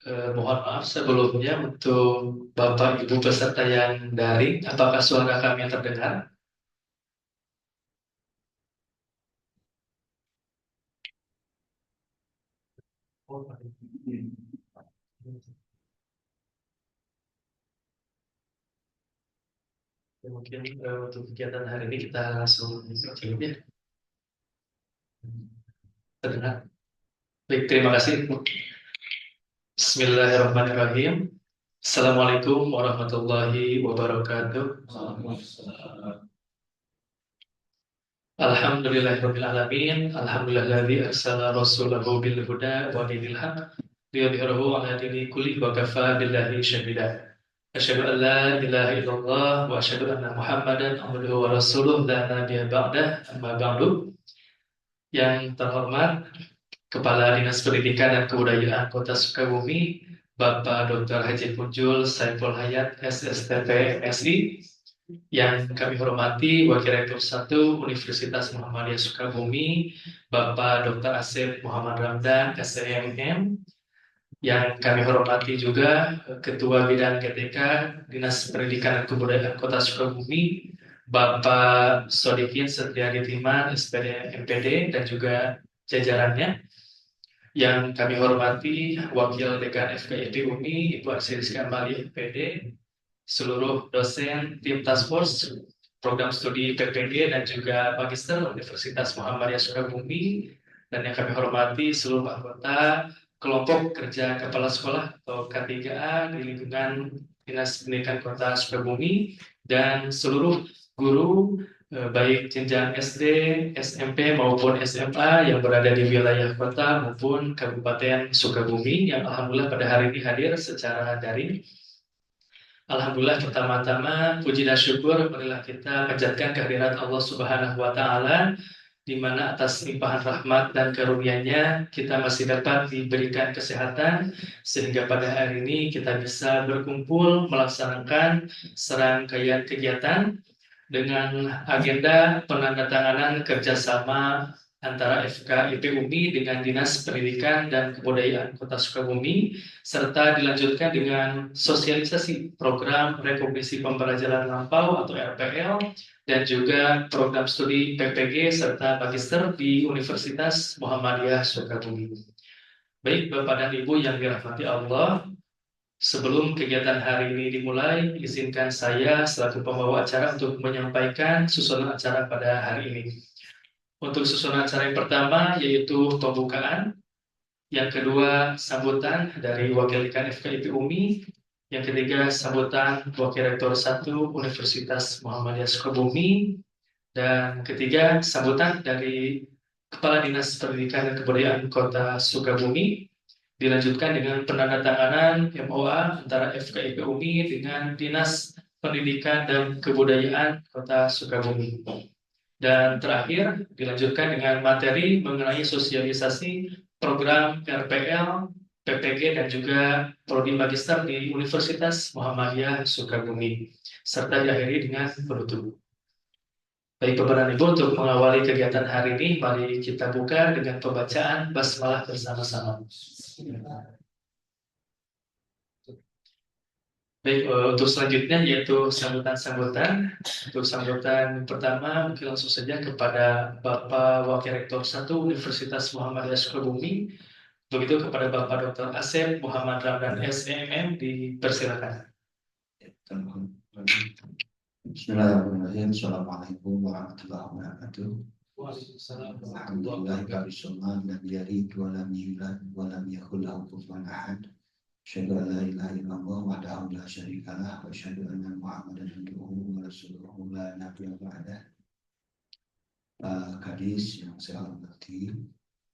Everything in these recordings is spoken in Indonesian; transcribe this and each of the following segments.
Mohon maaf sebelumnya untuk Bapak Ibu peserta yang daring, apakah suara kami terdengar? Oh, ya, mungkin untuk kegiatan hari ini kita langsung mulai ya. Terdengar. Baik, terima kasih. Bismillahirrahmanirrahim. Assalamualaikum warahmatullahi wabarakatuh. Alhamdulillahirabbil alamin. Alhamdulillahilladzi arsala rasulahu bil huda wa dinil haq liyudhhirahu 'ala dini kulli wa kafa billahi syahida. Asyhadu an la ilaha illallah wa asyhadu anna Muhammadan abduhu wa rasuluh la nabiyya ba'dah. Amma ba'du. Yang terhormat Kepala Dinas Pendidikan dan Kebudayaan Kota Sukabumi, Bapak Dr. Haji Punjul Saiful Hayat, SSTP MSI, yang kami hormati Wakil Rektor 1 Universitas Muhammadiyah Sukabumi, Bapak Dr. Asep Muhammad Ramdan, SEMM, yang kami hormati juga Ketua Bidang GTK Dinas Pendidikan dan Kebudayaan Kota Sukabumi, Bapak Sodikin Setiadi Timan, SPD MPD, dan juga jajarannya. Yang kami hormati Wakil Dekan FKIP UMI, Ibu Arsiska Mali MPD, seluruh dosen tim Task Force, program studi PPG dan juga Magister Universitas Muhammadiyah Sukabumi, dan yang kami hormati seluruh anggota kelompok kerja kepala sekolah atau K3A di lingkungan Dinas Pendidikan Kota Sukabumi, dan seluruh guru baik jenjang SD, SMP maupun SMA yang berada di wilayah kota maupun Kabupaten Sukabumi yang alhamdulillah pada hari ini hadir secara daring. Alhamdulillah, pertama-tama puji dan syukur marilah kita panjatkan kehadirat Allah Subhanahu wa taala, di mana atas limpahan rahmat dan karunia-Nya kita masih dapat diberikan kesehatan sehingga pada hari ini kita bisa berkumpul melaksanakan serangkaian kegiatan dengan agenda penandatanganan kerjasama antara FKIP UMI dengan Dinas Pendidikan dan Kebudayaan Kota Sukabumi, serta dilanjutkan dengan sosialisasi program Rekognisi Pembelajaran Lampau atau RPL, dan juga program studi PPG serta Magister di Universitas Muhammadiyah Sukabumi. Baik Bapak dan Ibu yang dirahmati Allah, sebelum kegiatan hari ini dimulai, izinkan saya selaku pembawa acara untuk menyampaikan susunan acara pada hari ini. Untuk susunan acara yang pertama yaitu pembukaan, yang kedua sambutan dari Wakil Dekan FKIP UMI, yang ketiga sambutan Wakil Rektor 1 Universitas Muhammadiyah Sukabumi, dan ketiga sambutan dari Kepala Dinas Pendidikan dan Kebudayaan Kota Sukabumi. Dilanjutkan dengan penandatanganan MOA antara FKIP UMI dengan Dinas Pendidikan dan Kebudayaan Kota Sukabumi. Dan terakhir dilanjutkan dengan materi mengenai sosialisasi program RPL, PPG, dan juga Prodi Magister di Universitas Muhammadiyah Sukabumi, serta diakhiri dengan penutup. Baik Bapak dan Ibu, untuk mengawali kegiatan hari ini, mari kita buka dengan pembacaan basmalah bersama-sama. Baik, untuk selanjutnya yaitu sambutan-sambutan. Untuk sambutan pertama, mungkin langsung saja kepada Bapak Wakil Rektor 1 Universitas Muhammadiyah Sukabumi. Begitu kepada Bapak Dr. Asep Muhammad Ramdan SMM, dipersilakan. Bismillahirrahmanirrahim. Assalamualaikum warahmatullahi wabarakatuh. Waalaikumsalam. Alhamdulillah kabis sholat dan yalid wa lam yulad wa lam yakul lahu kufuwan ahad. Asyhadu an la ilaha illallah wahdahu la syarikalah wa asyhadu anna Muhammadan abduhu wa rasuluhu la nabiyya ba'dah. Pak Kadis yang saya hormati,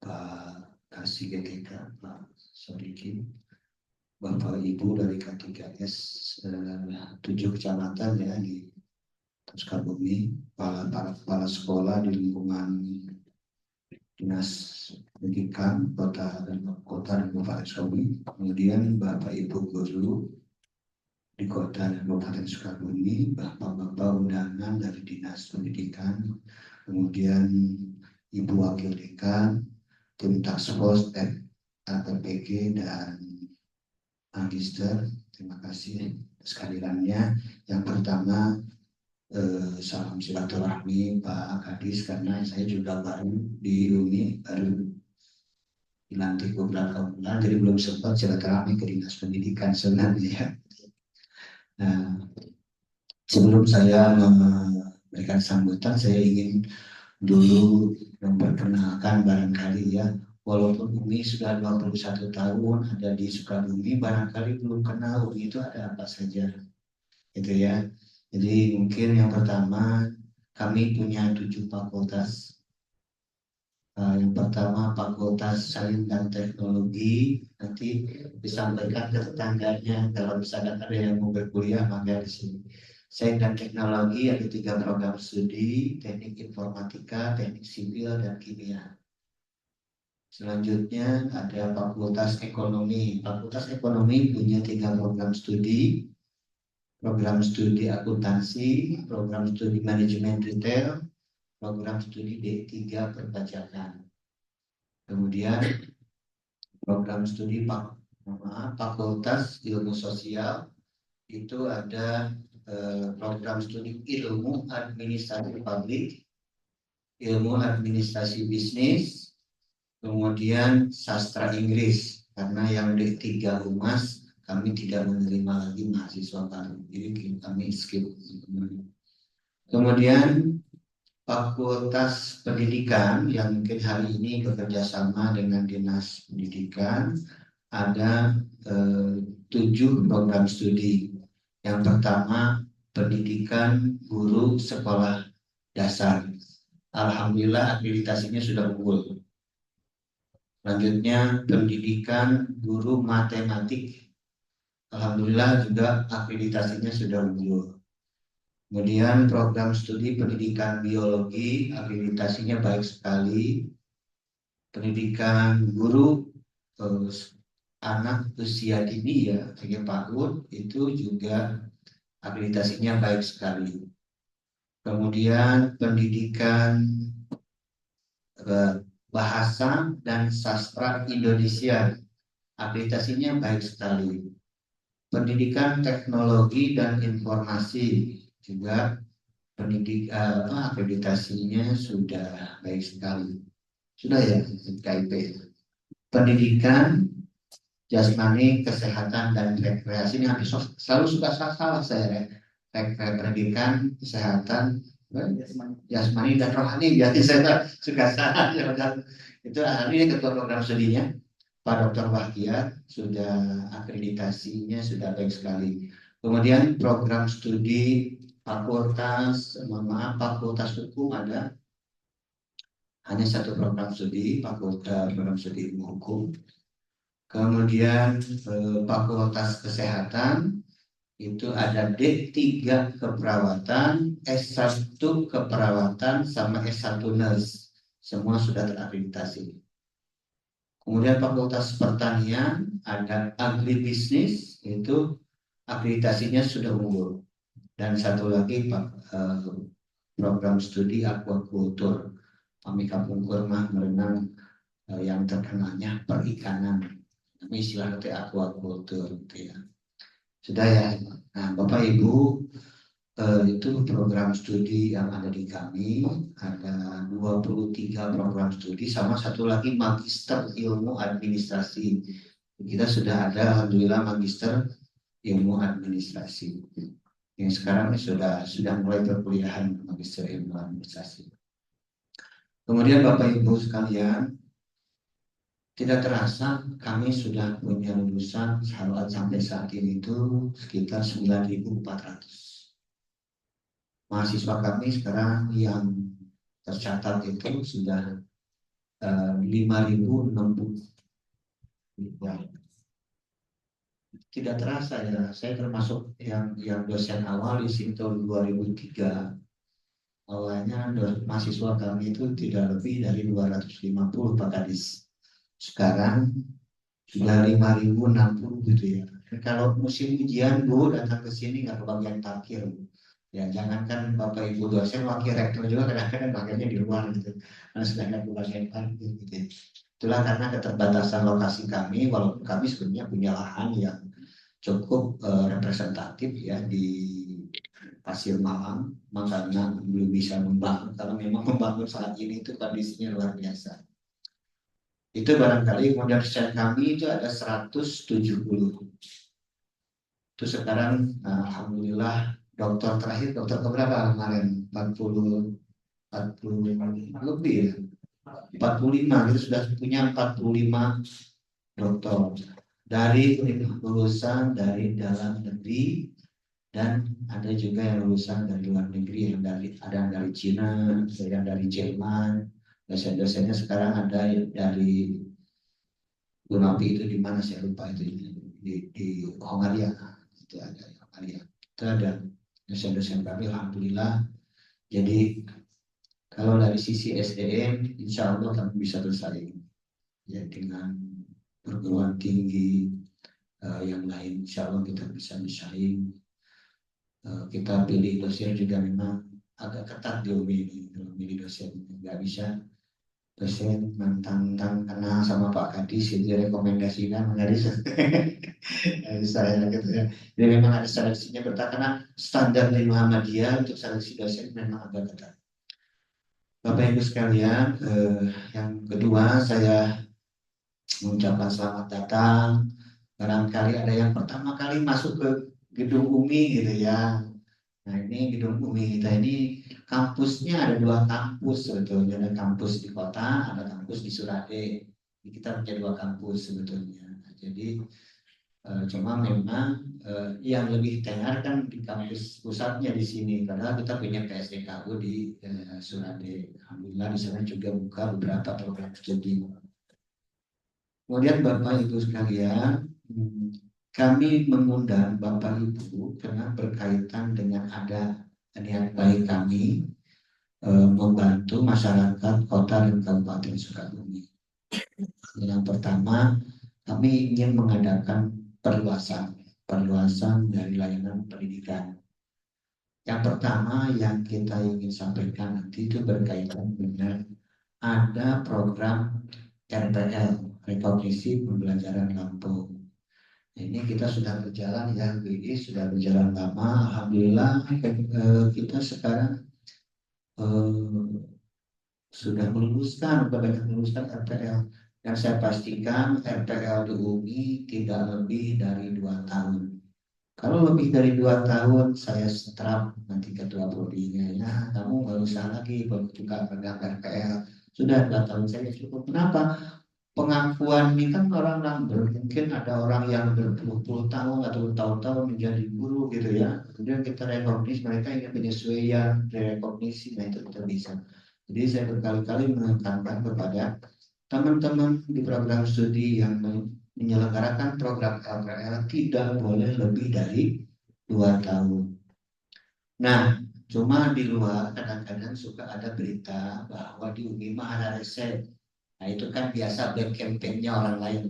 Pak Kasih GTK, Pak Sodikin, Bapak Ibu dari K3S 7 kecamatan ya di Sukabumi, para kepala sekolah di lingkungan Dinas Pendidikan Kota dan Kabupaten Sukabumi, kemudian Bapak Ibu guru di Kota dan Kabupaten Sukabumi, Bapak-bapak undangan dari Dinas Pendidikan, kemudian Ibu Wakil Dekan, tim Task Force PPG dan magister. Terima kasih atas kehadirannya. Yang pertama, salam silaturahmi Pak Kadis, karena saya juga baru di UNI, baru dilantik beberapa bulan, jadi belum sempat silaturahmi ke Dinas Pendidikan sebenarnya. Nah, sebelum saya memberikan sambutan, saya ingin dulu memperkenalkan barangkali ya, walaupun Umi sudah 21 tahun ada di Sukabumi, barangkali belum kenal Umi itu ada apa saja, gitu ya. Jadi mungkin yang pertama, kami punya 7 fakultas. Yang pertama Fakultas Sains dan Teknologi, nanti disampaikan ke tetangganya kalau misalkan ada yang mau berkuliah maka di sini. Sains dan Teknologi ada 3 program studi, Teknik Informatika, Teknik Sipil, dan Kimia. Selanjutnya ada Fakultas Ekonomi. Fakultas Ekonomi punya 3 program studi akuntansi, program studi manajemen retail, program studi D3 perpajakan. Kemudian program studi Fakultas Ilmu Sosial itu ada program studi Ilmu Administrasi Publik, Ilmu Administrasi Bisnis, kemudian Sastra Inggris. Karena yang D3 Humas kami tidak menerima lagi mahasiswa baru, jadi kami skip. Kemudian Fakultas Pendidikan yang mungkin hari ini bekerja sama dengan Dinas Pendidikan ada 7 program studi. Yang pertama Pendidikan Guru Sekolah Dasar. Alhamdulillah akreditasinya sudah unggul. Selanjutnya Pendidikan Guru Matematik. Alhamdulillah juga akreditasinya sudah unggul. Kemudian program studi pendidikan biologi, akreditasinya baik sekali. Pendidikan guru anak usia dini ya, 3 tahun, itu juga akreditasinya baik sekali. Kemudian pendidikan bahasa dan sastra Indonesia, akreditasinya baik sekali. Pendidikan teknologi dan informasi juga akreditasinya sudah baik sekali. Sudah ya, KIP. Pendidikan jasmani, kesehatan, dan rekreasi ini hampir selalu suka salah saya. Pendidikan, kesehatan, jasmani, dan rohani. Jadi saya suka salah. Itu hari ini ketua program studinya, Pak Dr. Bahtiar, sudah akreditasinya sudah baik sekali. Kemudian program studi Fakultas Hukum ada hanya 1 program studi, program studi ilmu hukum. Kemudian Fakultas Kesehatan itu ada D3 keperawatan, S1 keperawatan, sama S1 nurse. Semua sudah terakreditasi. Kemudian Fakultas Pertanian ada agribisnis, itu akreditasinya sudah unggul. Dan satu lagi program studi aquaculture, kami kampung kurma merenang yang terkenalnya perikanan, kami istilahnya aquaculture gitu ya. Sudah ya. Nah, Bapak Ibu, itu program studi yang ada di kami, ada 23 program studi sama 1 lagi magister ilmu administrasi. Kita sudah ada alhamdulillah magister ilmu administrasi. Yang sekarang ini sudah mulai perkuliahan magister ilmu administrasi. Kemudian Bapak Ibu sekalian, tidak terasa kami sudah punya lulusan sampai saat ini itu sekitar 9.400. Mahasiswa kami sekarang yang tercatat itu sudah 5.060. Tidak terasa ya, saya termasuk yang dosen awal di sini tahun 2003. Awalnya mahasiswa kami itu tidak lebih dari 250 Pak Kadis. Sekarang sudah 5.060 gitu ya. Kalau musim ujian Bu datang ke sini nggak kebagian parkir. Ya jangankan Bapak Ibu dosen, wakil rektor juga kadang-kadang bagiannya di luar gitu. Karena sedangkan kebagian parkir gitu. Itulah karena keterbatasan lokasi kami, walaupun kami sebenarnya punya lahan yang cukup representatif ya di Pasir Malang, makanya belum bisa membangun karena memang membangun saat ini itu kondisinya luar biasa. Itu barangkali modal share kami itu ada 170. Itu sekarang alhamdulillah dokter keberapa kemarin 40 lebih ya. 45 kita sudah punya 45 dokter dari lulusan dari dalam negeri dan ada juga yang lulusan dari luar negeri ada yang dari Cina, ada yang dari Jerman, dosen-dosennya sekarang ada yang dari Gunapi itu di mana saya lupa itu di Hongaria itu ada di Hongaria itu ada dosen-dosen kami alhamdulillah. Jadi kalau dari sisi SDM insya Allah kami bisa bersaing ya dengan perguruan tinggi yang lain insya Allah kita bisa bersaing. Kita pilih dosen juga memang agak ketat di UMI ini kalau pilih dosen nggak bisa dosen mentang-mentang kenal sama Pak Kadis itu direkomendasikan nggak bisa. Saya gitu ya. Jadi memang ada seleksinya ketat karena standar di Muhammadiyah untuk seleksi dosen memang agak ketat. Bapak Ibu sekalian, yang kedua saya mengucapkan selamat datang. Barangkali ada yang pertama kali masuk ke gedung UMI gitu ya. Nah ini gedung UMI kita ini kampusnya ada 2 kampus sebetulnya. Ada kampus di kota, ada kampus di Surade. Kita punya 2 kampus sebetulnya. Nah, jadi cuma memang yang lebih tenar kan di kampus pusatnya di sini. Padahal kita punya PSDKU di Surade. Alhamdulillah di sana juga buka beberapa program studi. Kemudian Bapak Ibu sekalian, kami mengundang Bapak Ibu karena berkaitan dengan ada niat baik kami membantu masyarakat kota dan kabupaten Sukabumi. Yang pertama, kami ingin mengadakan perluasan dari layanan pendidikan. Yang pertama yang kita ingin sampaikan nanti itu berkaitan dengan ada program RPL, Rekognisi Pembelajaran Lampung. Ini kita sudah berjalan ya, ini sudah berjalan lama. Alhamdulillah kita sekarang sudah banyak meluluskan RPL. Dan saya pastikan RPL di UMI tidak lebih dari 2 tahun. Kalau lebih dari 2 tahun, saya setrap nanti ketua prodinya. Ya, kamu nggak usah lagi buka pegang RPL. Sudah 2 tahun saja cukup. Kenapa? Pengakuan ini kan orang number, mungkin ada orang yang berpuluh-puluh tahun atau bertahun-tahun menjadi guru gitu ya. Kemudian kita rekognisi mereka ingin penyesuaian, rekognisi, nah itu kita bisa. Jadi saya berkali-kali menekankan kepada teman-teman di program studi yang menyelenggarakan program LPL tidak boleh lebih dari 2 tahun. Nah, cuma di luar kadang-kadang suka ada berita bahwa di UNIMA ada resep. Nah itu kan biasa black campaign-nya orang lain.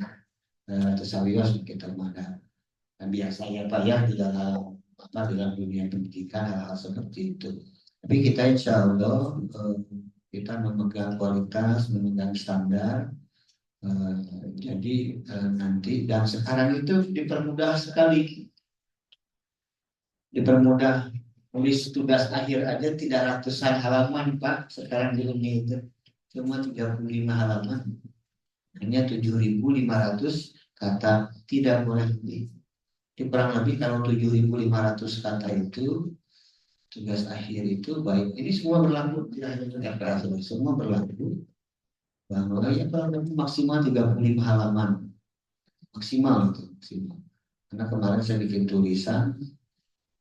Terus sawios kita mana. Dan biasa ya Pak ya di dalam dunia pendidikan hal-hal seperti itu. Tapi kita insya Allah kita memegang kualitas, memegang standar. Jadi nanti dan sekarang itu dipermudah sekali. Dipermudah tulis tugas akhir aja tidak ratusan halaman Pak sekarang di UNI itu. Cuma 35 halaman. Hanya 7.500 kata, tidak boleh lebih. Kurang lebih kalau 7.500 kata itu tugas akhir itu baik. Ini semua berlaku tidak hanya untuk RPL, semua berlaku. Bahwa ya kalau maksimal 35 halaman maksimal itu maksimal. Karena kemarin saya bikin tulisan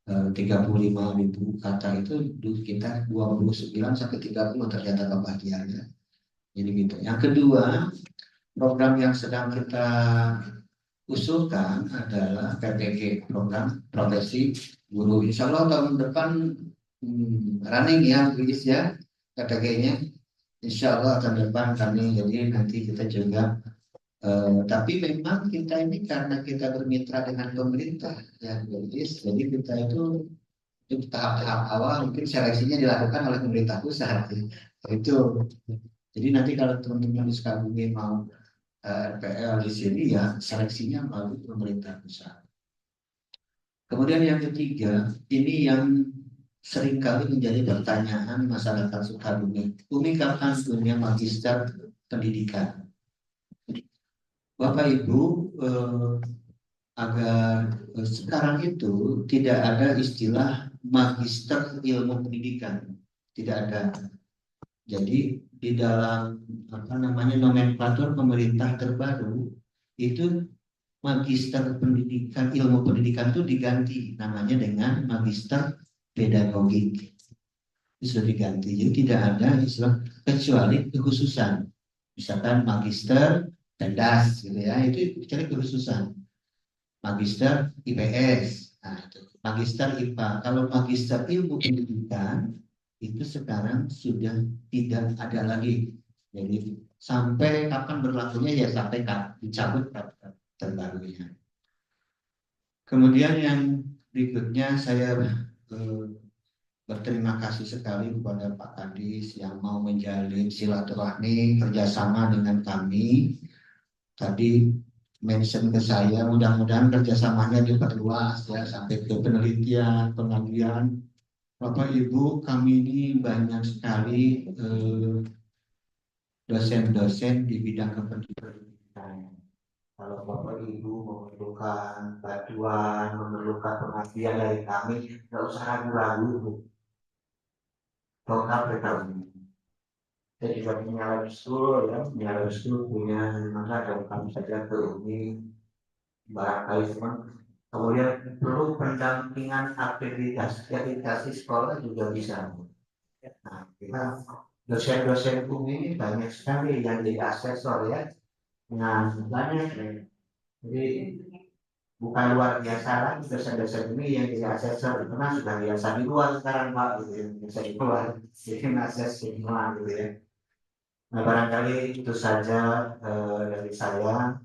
35.000 kata itu kita 29 sampai 30 ternyata kebahagiaannya. Jadi gitu. Yang kedua, program yang sedang kita usulkan adalah PPG, program profesi guru. Insya Allah tahun depan running ya, Luis ya, PPG-nya. Insya Allah tahun depan kami, jadi nanti kita juga tapi memang kita ini karena kita bermitra dengan pemerintah ya Luis, jadi kita itu tahap-tahap awal mungkin seleksinya dilakukan oleh pemerintah pusat ya. Itu jadi nanti kalau teman-teman di Sukabumi mau RPL di sini ya seleksinya melalui pemerintah pusat. Kemudian yang ketiga, ini yang seringkali menjadi pertanyaan masyarakat Sukabumi. Umi kapan punya magister pendidikan? Bapak Ibu, agar sekarang itu tidak ada istilah magister ilmu pendidikan, tidak ada. Jadi di dalam apa namanya nomenklatur pemerintah terbaru itu magister pendidikan ilmu pendidikan itu diganti namanya dengan magister pedagogik. Itu sudah diganti. Jadi tidak ada istilah kecuali kekhususan. Misalkan magister cerdas gitu ya, itu kecuali kekhususan. Magister IPS, nah, itu. Magister IPA. Kalau magister ilmu pendidikan itu sekarang sudah tidak ada lagi. Jadi sampai kapan berlakunya ya sampai dicabut peraturan terbarunya. Kemudian yang berikutnya saya berterima kasih sekali kepada Pak Kadis yang mau menjalin silaturahmi kerjasama dengan kami. Tadi mention ke saya, mudah-mudahan kerjasamanya diperluas ya sampai ke penelitian, pengajian. Bapak Ibu, kami ini banyak sekali dosen-dosen di bidang kependidikan. Kalau Bapak Ibu memerlukan bantuan, memerlukan pengajian dari kami, nggak usah ragu-ragu, lengkap ke kami. Saya juga punya lab school ya, punya lab school, punya maka dan kami saja ke Umi barangkali teman. Kemudian perlu pendampingan akreditasi sekolah juga bisa. Nah, kita dosen-dosen Umi ini banyak sekali yang jadi asesor ya. Nah, banyak ya. Jadi bukan luar biasa lagi dosen-dosen ini yang jadi asesor karena sudah biasa di luar sekarang Pak gitu ya. Bisa di luar jadi akses semua gitu ya. Nah, barangkali itu saja dari saya.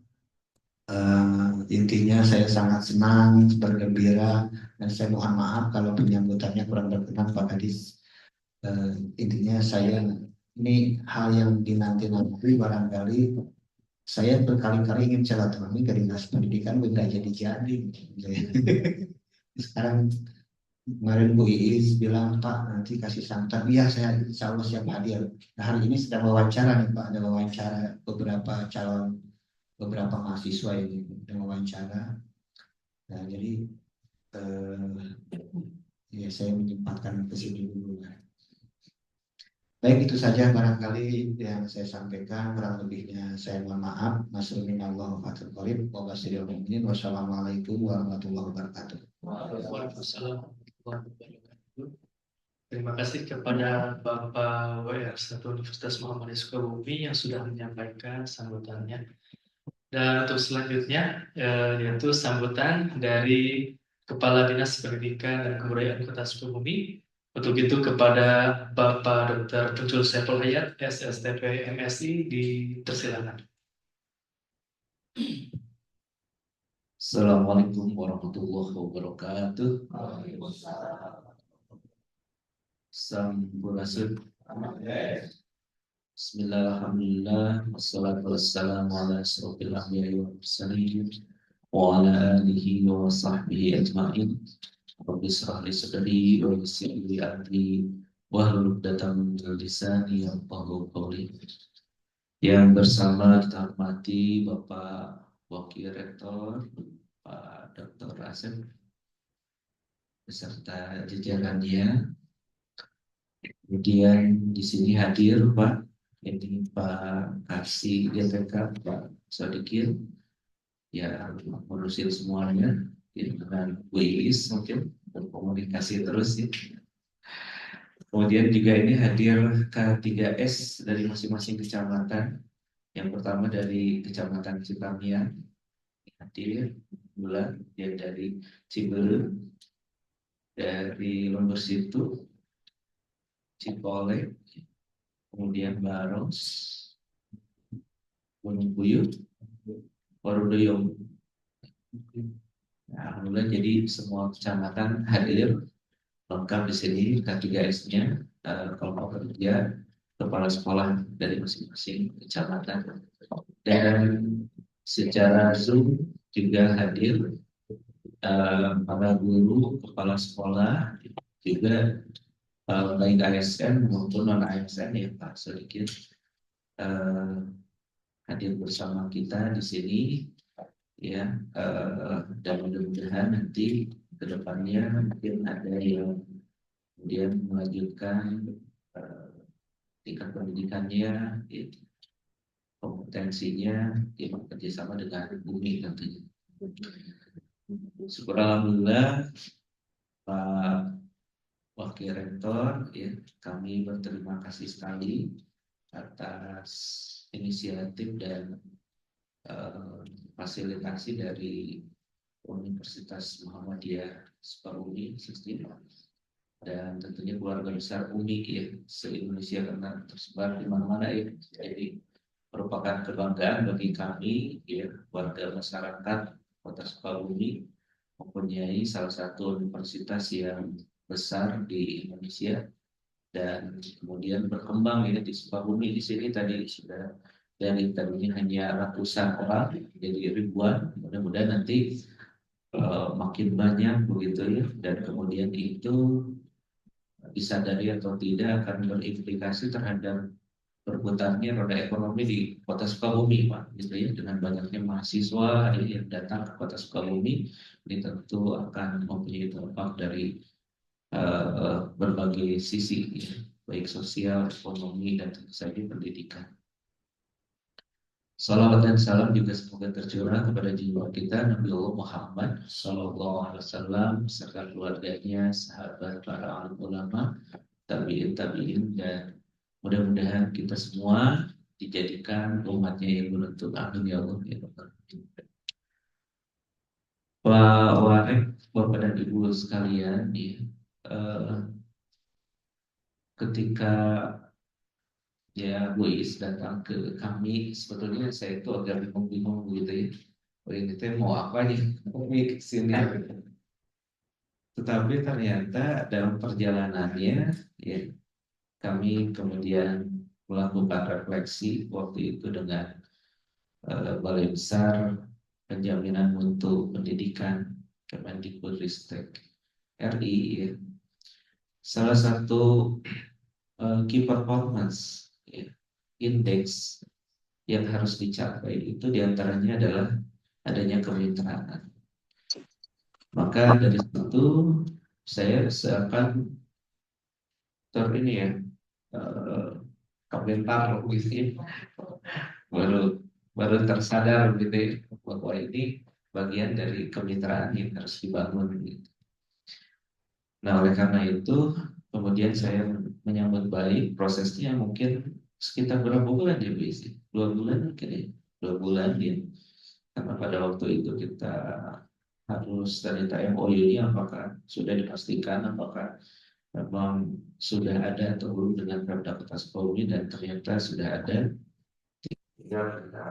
Intinya saya sangat senang, bergembira, dan saya mohon maaf kalau penyambutannya kurang berkenan Pak Kadis. Intinya saya ini hal yang dinanti-nanti barangkali saya berkali-kali ingin silaturahmi ke dinas pendidikan nggak jadi-jadi. Sekarang kemarin Bu Iis bilang Pak nanti kasih santan, iya saya insya Allah siap hadir. Nah, hari ini sedang wawancara nih Pak, ada wawancara beberapa mahasiswa ini yang wawancara. Nah, jadi ya saya menyempatkan ke sini dulu. Baik itu saja barangkali yang saya sampaikan, kurang lebihnya saya mohon maaf. Wassalamualaikum warahmatullahi wabarakatuh. Waalaikumsalam warahmatullahi wabarakatuh. Terima kasih kepada Bapak WR1 Universitas Muhammadiyah Sukabumi yang sudah menyampaikan sambutannya. Dan untuk selanjutnya yaitu sambutan dari Kepala Dinas Pendidikan dan Kebudayaan Kota Sukabumi. Untuk itu kepada Bapak Dr. Puncul Saiful Hayat, SSTP MSI, dipersilakan. Assalamualaikum warahmatullahi wabarakatuh. Sampurasun. Bismillahirrahmanirrahim. Wassalatu wassalamu ala asrofil anbiya'i wal mursalin wa ala alihi wa sahbihi ajma'in. Rabbi shrah li sadri wa yassir li amri wahlul 'uqdatam min lisani yafqahu qawli. Yang bersama kita hormati Bapak Wakil Rektor Pak Dr. Asep beserta jajarannya. Kemudian di sini hadir Pak, ini Pak Kasih GTK, Pak Sodikir, ya mengurusin semuanya dengan WIS mungkin berkomunikasi terus ya. Kemudian juga ini hadir K3S dari masing-masing kecamatan. Yang pertama dari Kecamatan Cipamia hadir, bulan dia dari Ciberem, dari Lembur Situ, Cipolek, kemudian Baros, Gunung Puyuh, Warudoyong. Nah, alhamdulillah jadi semua kecamatan hadir lengkap di sini K3S-nya. Kalau mau kerja kepala sekolah dari masing-masing kecamatan dan secara Zoom juga hadir para guru, kepala sekolah, juga baik ASN maupun non ASN ya Pak, sedikit eh, hadir bersama kita di sini ya, dan mudah-mudahan nanti ke depannya mungkin ada yang kemudian melanjutkan eh, tingkat pendidikannya, ya, kompetensinya, ya, bekerjasama dengan Bumi tentunya. Syukur alhamdulillah Pak Wakil Rektor, ya, kami berterima kasih sekali atas inisiatif dan fasilitasi dari Universitas Muhammadiyah Sukabumi 16, dan tentunya keluarga besar UMI ya se-Indonesia karena tersebar di mana-mana ya. Jadi merupakan kebanggaan bagi kami ya, warga masyarakat Kota Sukabumi mempunyai salah satu universitas yang besar di Indonesia dan kemudian berkembang ya di Sukabumi. Di sini tadi sudah dari tadinya hanya ratusan orang jadi ribuan, mudah-mudahan nanti makin banyak begitu ya, dan kemudian itu disadari atau tidak akan berimplikasi terhadap berputarnya roda ekonomi di Kota Sukabumi Pak, gitu ya, dengan banyaknya mahasiswa ini yang datang ke Kota Sukabumi, ini tentu akan mempunyai dampak dari berbagai sisi ya, baik sosial, ekonomi, dan tentu saja pendidikan. Salawat dan salam juga semoga tercurah kepada jiwa kita Nabi Allah Muhammad Sallallahu Alaihi Wasallam serta keluarganya, sahabat, para alim ulama, tabiin, dan mudah-mudahan kita semua dijadikan umatnya yang beruntung. Amin ya Allah ya Rabbal Alamin. Pak Warek, Bapak dan Ibu sekalian, ya, ketika ya Bu Is datang ke kami, sebetulnya saya itu agak bingung-bingung gitu ya. Oh, ini teh mau apa nih? Kami ke sini. Tetapi ternyata dalam perjalanannya ya, kami kemudian melakukan refleksi waktu itu dengan Balai Besar Penjaminan Mutu Pendidikan Kemendikbudristek RI ya. Salah satu key performance ya, indeks yang harus dicapai itu diantaranya adalah adanya kemitraan. Maka dari situ saya seakan ini ya, komentar gitu ya, baru baru tersadar gitu ya, bahwa ini bagian dari kemitraan yang harus dibangun gitu. Nah oleh karena itu kemudian saya menyambut baik prosesnya, mungkin sekitar berapa bulan ya Bu Isi? 2 bulan mungkin ya, 2 bulan ya. Karena pada waktu itu kita harus tadi MOU-nya apakah sudah dipastikan, apakah memang sudah ada atau belum dengan Pemda Kota Sukabumi, dan ternyata sudah ada. Tinggal kita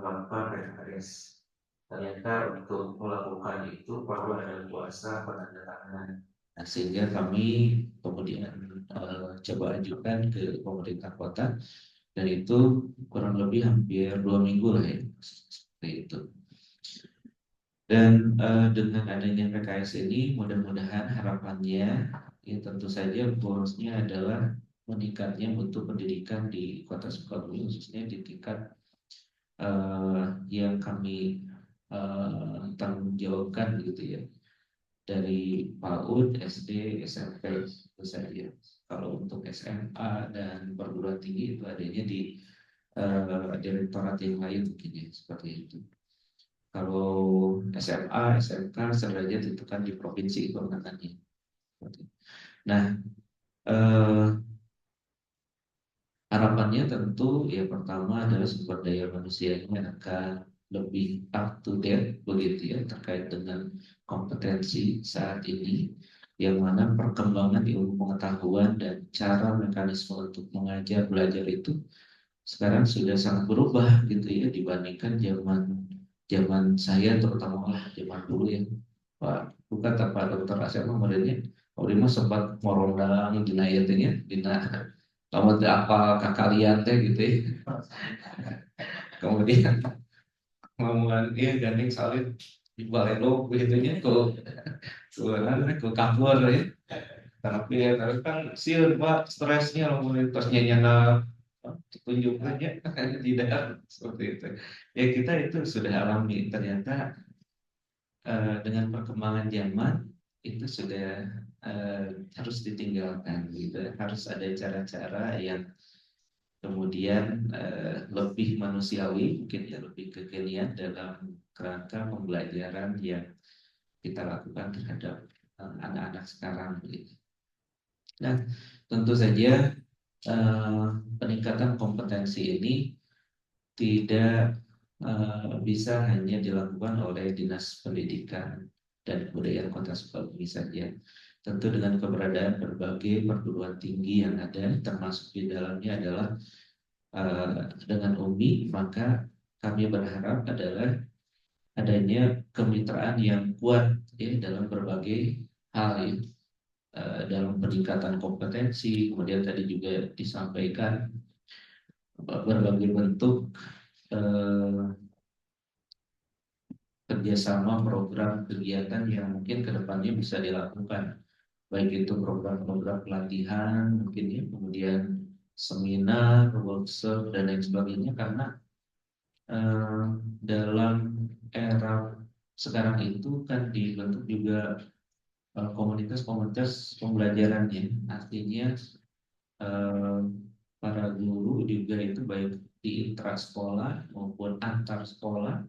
melakukan RKS. Ternyata untuk melakukan itu perlu ada kuasa penandatanganan. Nah, sehingga kami kemudian coba ajukan ke pemerintah kota, dan itu kurang lebih hampir 2 minggu lah ya, seperti itu. Dan dengan adanya PKS ini mudah-mudahan harapannya ya tentu saja bonusnya adalah meningkatnya mutu pendidikan di Kota Sukabumi, khususnya di tingkat yang kami tanggung jawabkan gitu ya, dari PAUD, SD, SMP itu saja. Kalau untuk SMA dan perguruan tinggi itu adanya di direktorat yang lain mungkin ya, seperti itu. Kalau SMA, SMK sederajat itu kan di provinsi kewenangannya. Nah, harapannya tentu ya pertama adalah sumber daya manusianya akan lebih up to date begitu ya, terkait dengan kompetensi saat ini, yang mana perkembangan ilmu pengetahuan dan cara mekanisme untuk mengajar belajar itu sekarang sudah sangat berubah gitu ya, dibandingkan zaman zaman saya, terutama zaman dulu ya Pak, bukan tanpa dokter Asep muridnya Orima sempat morondang dina ieu teh nya dina lamun teu apal kakalian teh gitu ya. Kemudian ngomongan dia gandeng salib di balelo begitu nya ke kantor ya. Tapi ya tapi kan sieun Pak stresnya lamun tos nyanyana tunjukkannya tidak seperti itu. Ya kita itu sudah alami ternyata dengan perkembangan zaman itu sudah harus ditinggalkan gitu. Harus ada cara-cara yang kemudian lebih manusiawi, mungkin ya lebih kekinian dalam kerangka pembelajaran yang kita lakukan terhadap anak-anak sekarang gitu. Nah, tentu saja peningkatan kompetensi ini tidak bisa hanya dilakukan oleh Dinas Pendidikan dan Kebudayaan Kota Sukabumi saja. Tentu dengan keberadaan berbagai perguruan tinggi yang ada, termasuk di dalamnya adalah dengan UMI, maka kami berharap adalah adanya kemitraan yang kuat ya dalam berbagai hal ya. Dalam peningkatan kompetensi, kemudian tadi juga disampaikan berbagai bentuk kerjasama program kegiatan yang mungkin kedepannya bisa dilakukan, baik itu program-program pelatihan, mungkin ya, kemudian seminar, workshop dan lain sebagainya, karena eh, dalam era sekarang itu kan dibentuk juga komunitas-komunitas pembelajarannya, artinya eh, para guru juga itu baik di intrasekolah maupun antar sekolah,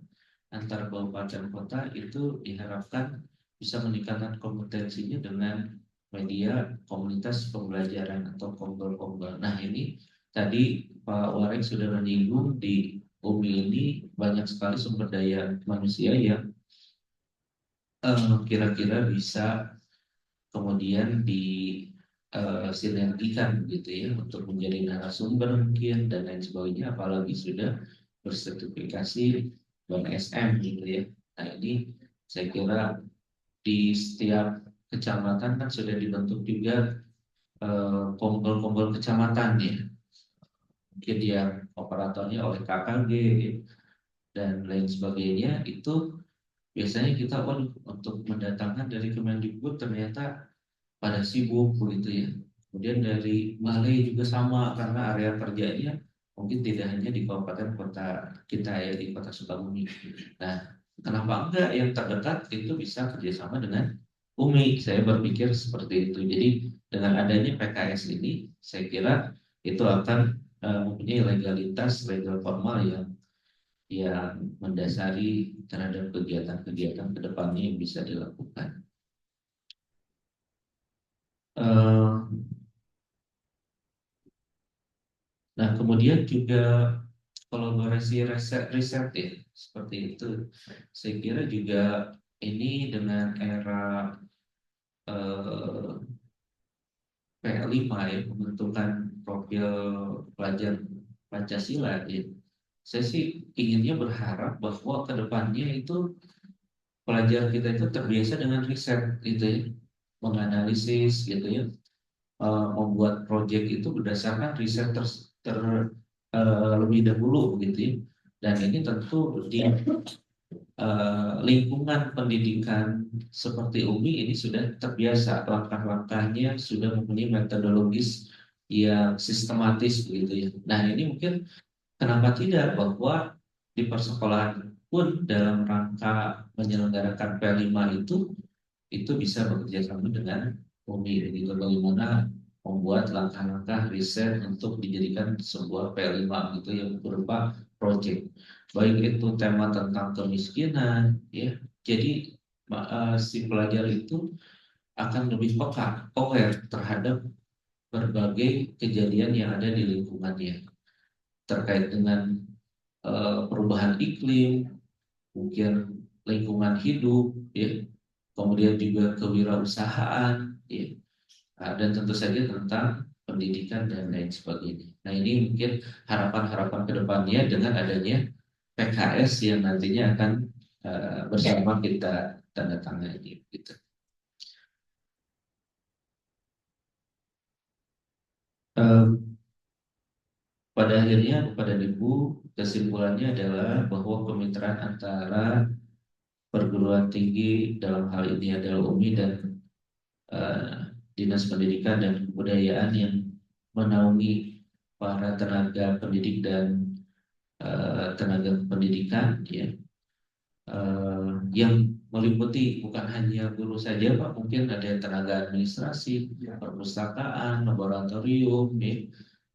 antar kabupaten kota itu diharapkan bisa meningkatkan kompetensinya dengan media komunitas pembelajaran atau kombel-kombel. Nah ini tadi Pak Wareng sudah menyinggung di UMI ini banyak sekali sumber daya manusia yang kira-kira bisa kemudian sinergikan gitu ya untuk menjadi narasumber mungkin dan lain sebagainya, apalagi sudah bersertifikasi BNSM gitu ya. Nah ini saya kira di setiap kecamatan kan sudah dibentuk juga kompol-kompol kecamatan ya, mungkin yang operatornya oleh KKG dan lain sebagainya. Itu biasanya kita untuk mendatangkan dari Kemendikbud ternyata pada sibuk begitu ya. Kemudian dari Balai juga sama karena area kerjanya mungkin tidak hanya di kabupaten kota kita ya di kota Sukabumi. Nah, kenapa enggak yang terdekat itu bisa kerjasama dengan UMI? Saya berpikir seperti itu. Jadi dengan adanya PKS ini, saya kira itu akan mempunyai legalitas legal formal yang mendasari terhadap kegiatan-kegiatan kedepannya yang bisa dilakukan. Eh, Nah, kemudian juga kolaborasi riset ya, seperti itu. Saya kira juga ini dengan era eh, P5 ya, pembentukan profil pelajar Pancasila ya. Saya sih inginnya berharap bahwa ke depannya itu pelajar kita itu terbiasa dengan riset gitu ya, menganalisis gitu ya, membuat proyek itu berdasarkan riset lebih dahulu gitu ya. Dan ini tentu di lingkungan pendidikan seperti UMI ini sudah terbiasa, langkah-langkahnya sudah mempunyai metodologis yang sistematis begitu ya. Nah ini mungkin kenapa tidak bahwa di persekolahan pun dalam rangka menyelenggarakan P5 itu bisa bekerja sama dengan UMI begitu, bagaimana membuat langkah-langkah riset untuk dijadikan sebuah P5 gitu yang berupa project, baik itu tema tentang kemiskinan ya. Jadi si pelajar itu akan lebih peka, aware terhadap berbagai kejadian yang ada di lingkungannya terkait dengan perubahan iklim, mungkin lingkungan hidup ya, kemudian juga kewirausahaan ya. Dan tentu saja tentang pendidikan dan lain sebagainya. Nah ini mungkin harapan-harapan kedepannya dengan adanya PKS yang nantinya akan bersama kita tanda tangani gitu. Pada akhirnya kepada Ibu kesimpulannya adalah bahwa kemitraan antara perguruan perguruan tinggi dalam hal ini adalah UMI dan Dinas Pendidikan dan Kebudayaan yang menaungi para tenaga pendidik dan tenaga pendidikan ya, yang meliputi bukan hanya guru saja Pak, mungkin ada tenaga administrasi, perpustakaan, laboratorium ya,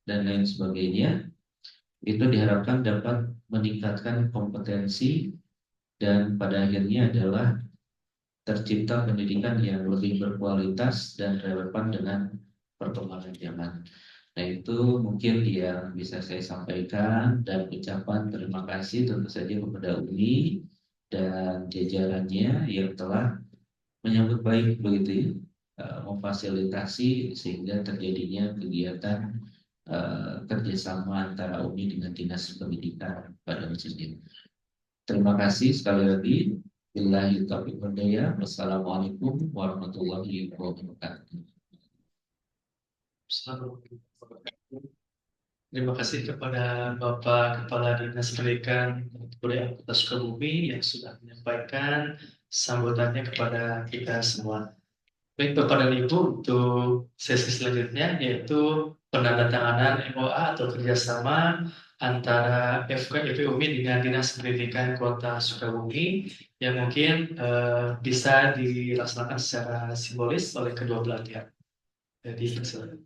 dan lain sebagainya. Itu diharapkan dapat meningkatkan kompetensi dan pada akhirnya adalah tercipta pendidikan yang lebih berkualitas dan relevan dengan perkembangan zaman. Nah itu mungkin yang bisa saya sampaikan dan ucapan terima kasih tentu saja kepada UNI dan jajarannya yang telah menyambut baik begitu ya, memfasilitasi sehingga terjadinya kegiatan kerjasama antara UNI dengan Dinas Pendidikan pada musim ini. Terima kasih sekali lagi. Billahi taufiq wal hidayah. Wassalamualaikum warahmatullahi wabarakatuh. Terima kasih kepada Bapak Kepala Dinas Pendidikan dan Kebudayaan Kota Sukabumi yang sudah menyampaikan sambutannya kepada kita semua. Baik Bapak dan Ibu, untuk sesi selanjutnya yaitu penandatanganan MOA atau kerjasama antara FK IPUMI dengan Dinas Pendidikan Kota Sukabumi yang mungkin bisa dilaksanakan secara simbolis oleh kedua belah pihak. Jadi, silakan.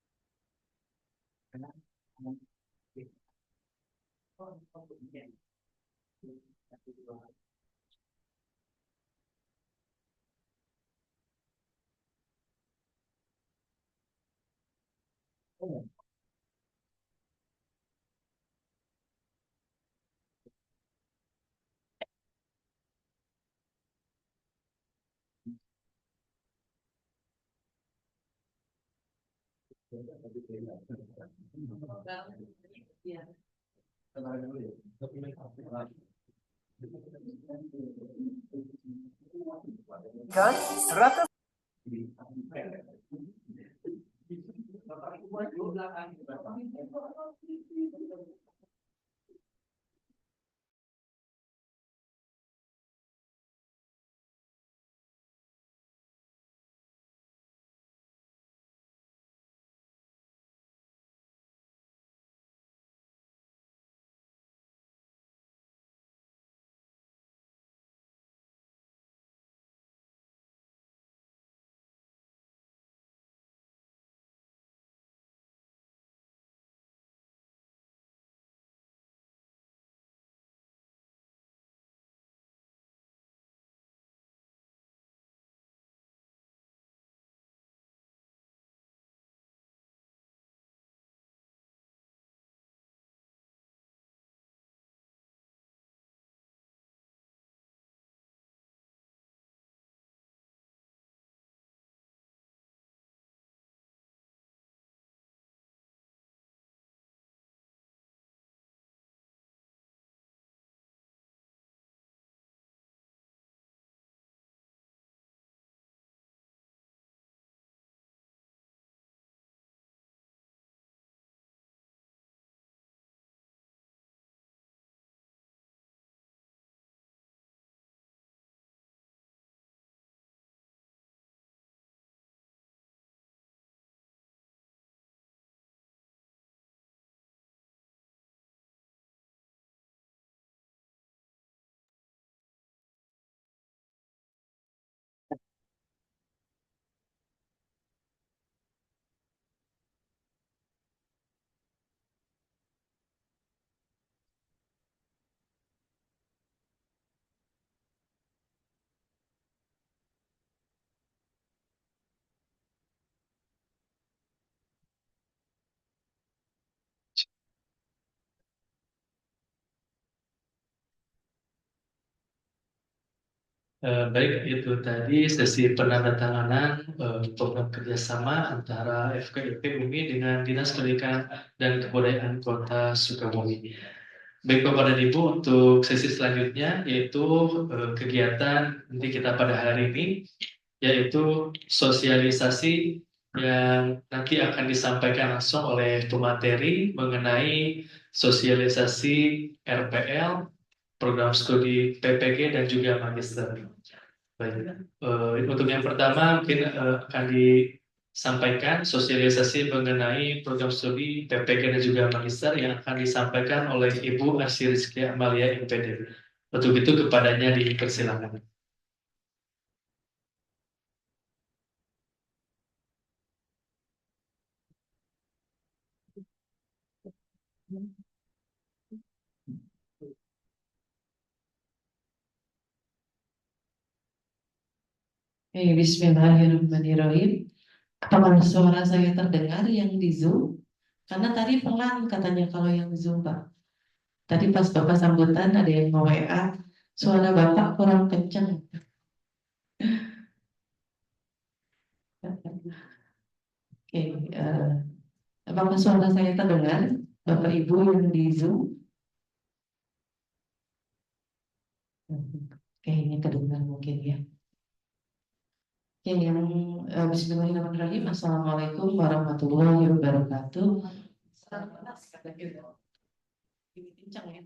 Kan 100 Baik, itu tadi sesi penandatanganan program kerjasama antara FKIP UMI dengan Dinas Pendidikan dan Kebudayaan Kota Sukabumi. Baik Bapak dan Ibu, untuk sesi selanjutnya yaitu kegiatan nanti kita pada hari ini, yaitu sosialisasi yang nanti akan disampaikan langsung oleh pemateri mengenai sosialisasi RPL, program studi PPG dan juga magister. Baik. Untuk yang pertama mungkin akan disampaikan sosialisasi mengenai program studi PPG dan juga magister yang akan disampaikan oleh Ibu Arsy Rizky Amalia MPD. Untuk itu kepadanya dipersilakan. Bismillahirrahmanirrahim. Apakah suara saya terdengar yang di Zoom? Karena tadi pelan katanya kalau yang Zoom, Pak. Tadi pas Bapak sambutan ada yang mau WA, suara Bapak kurang kencang. Oke, apakah suara saya terdengar, Bapak Ibu yang di Zoom? Kayaknya kedengar mungkin ya. Oke, yang Bismillahirrahmanirrahim. Assalamualaikum warahmatullahi wabarakatuh. Ini kencang ya.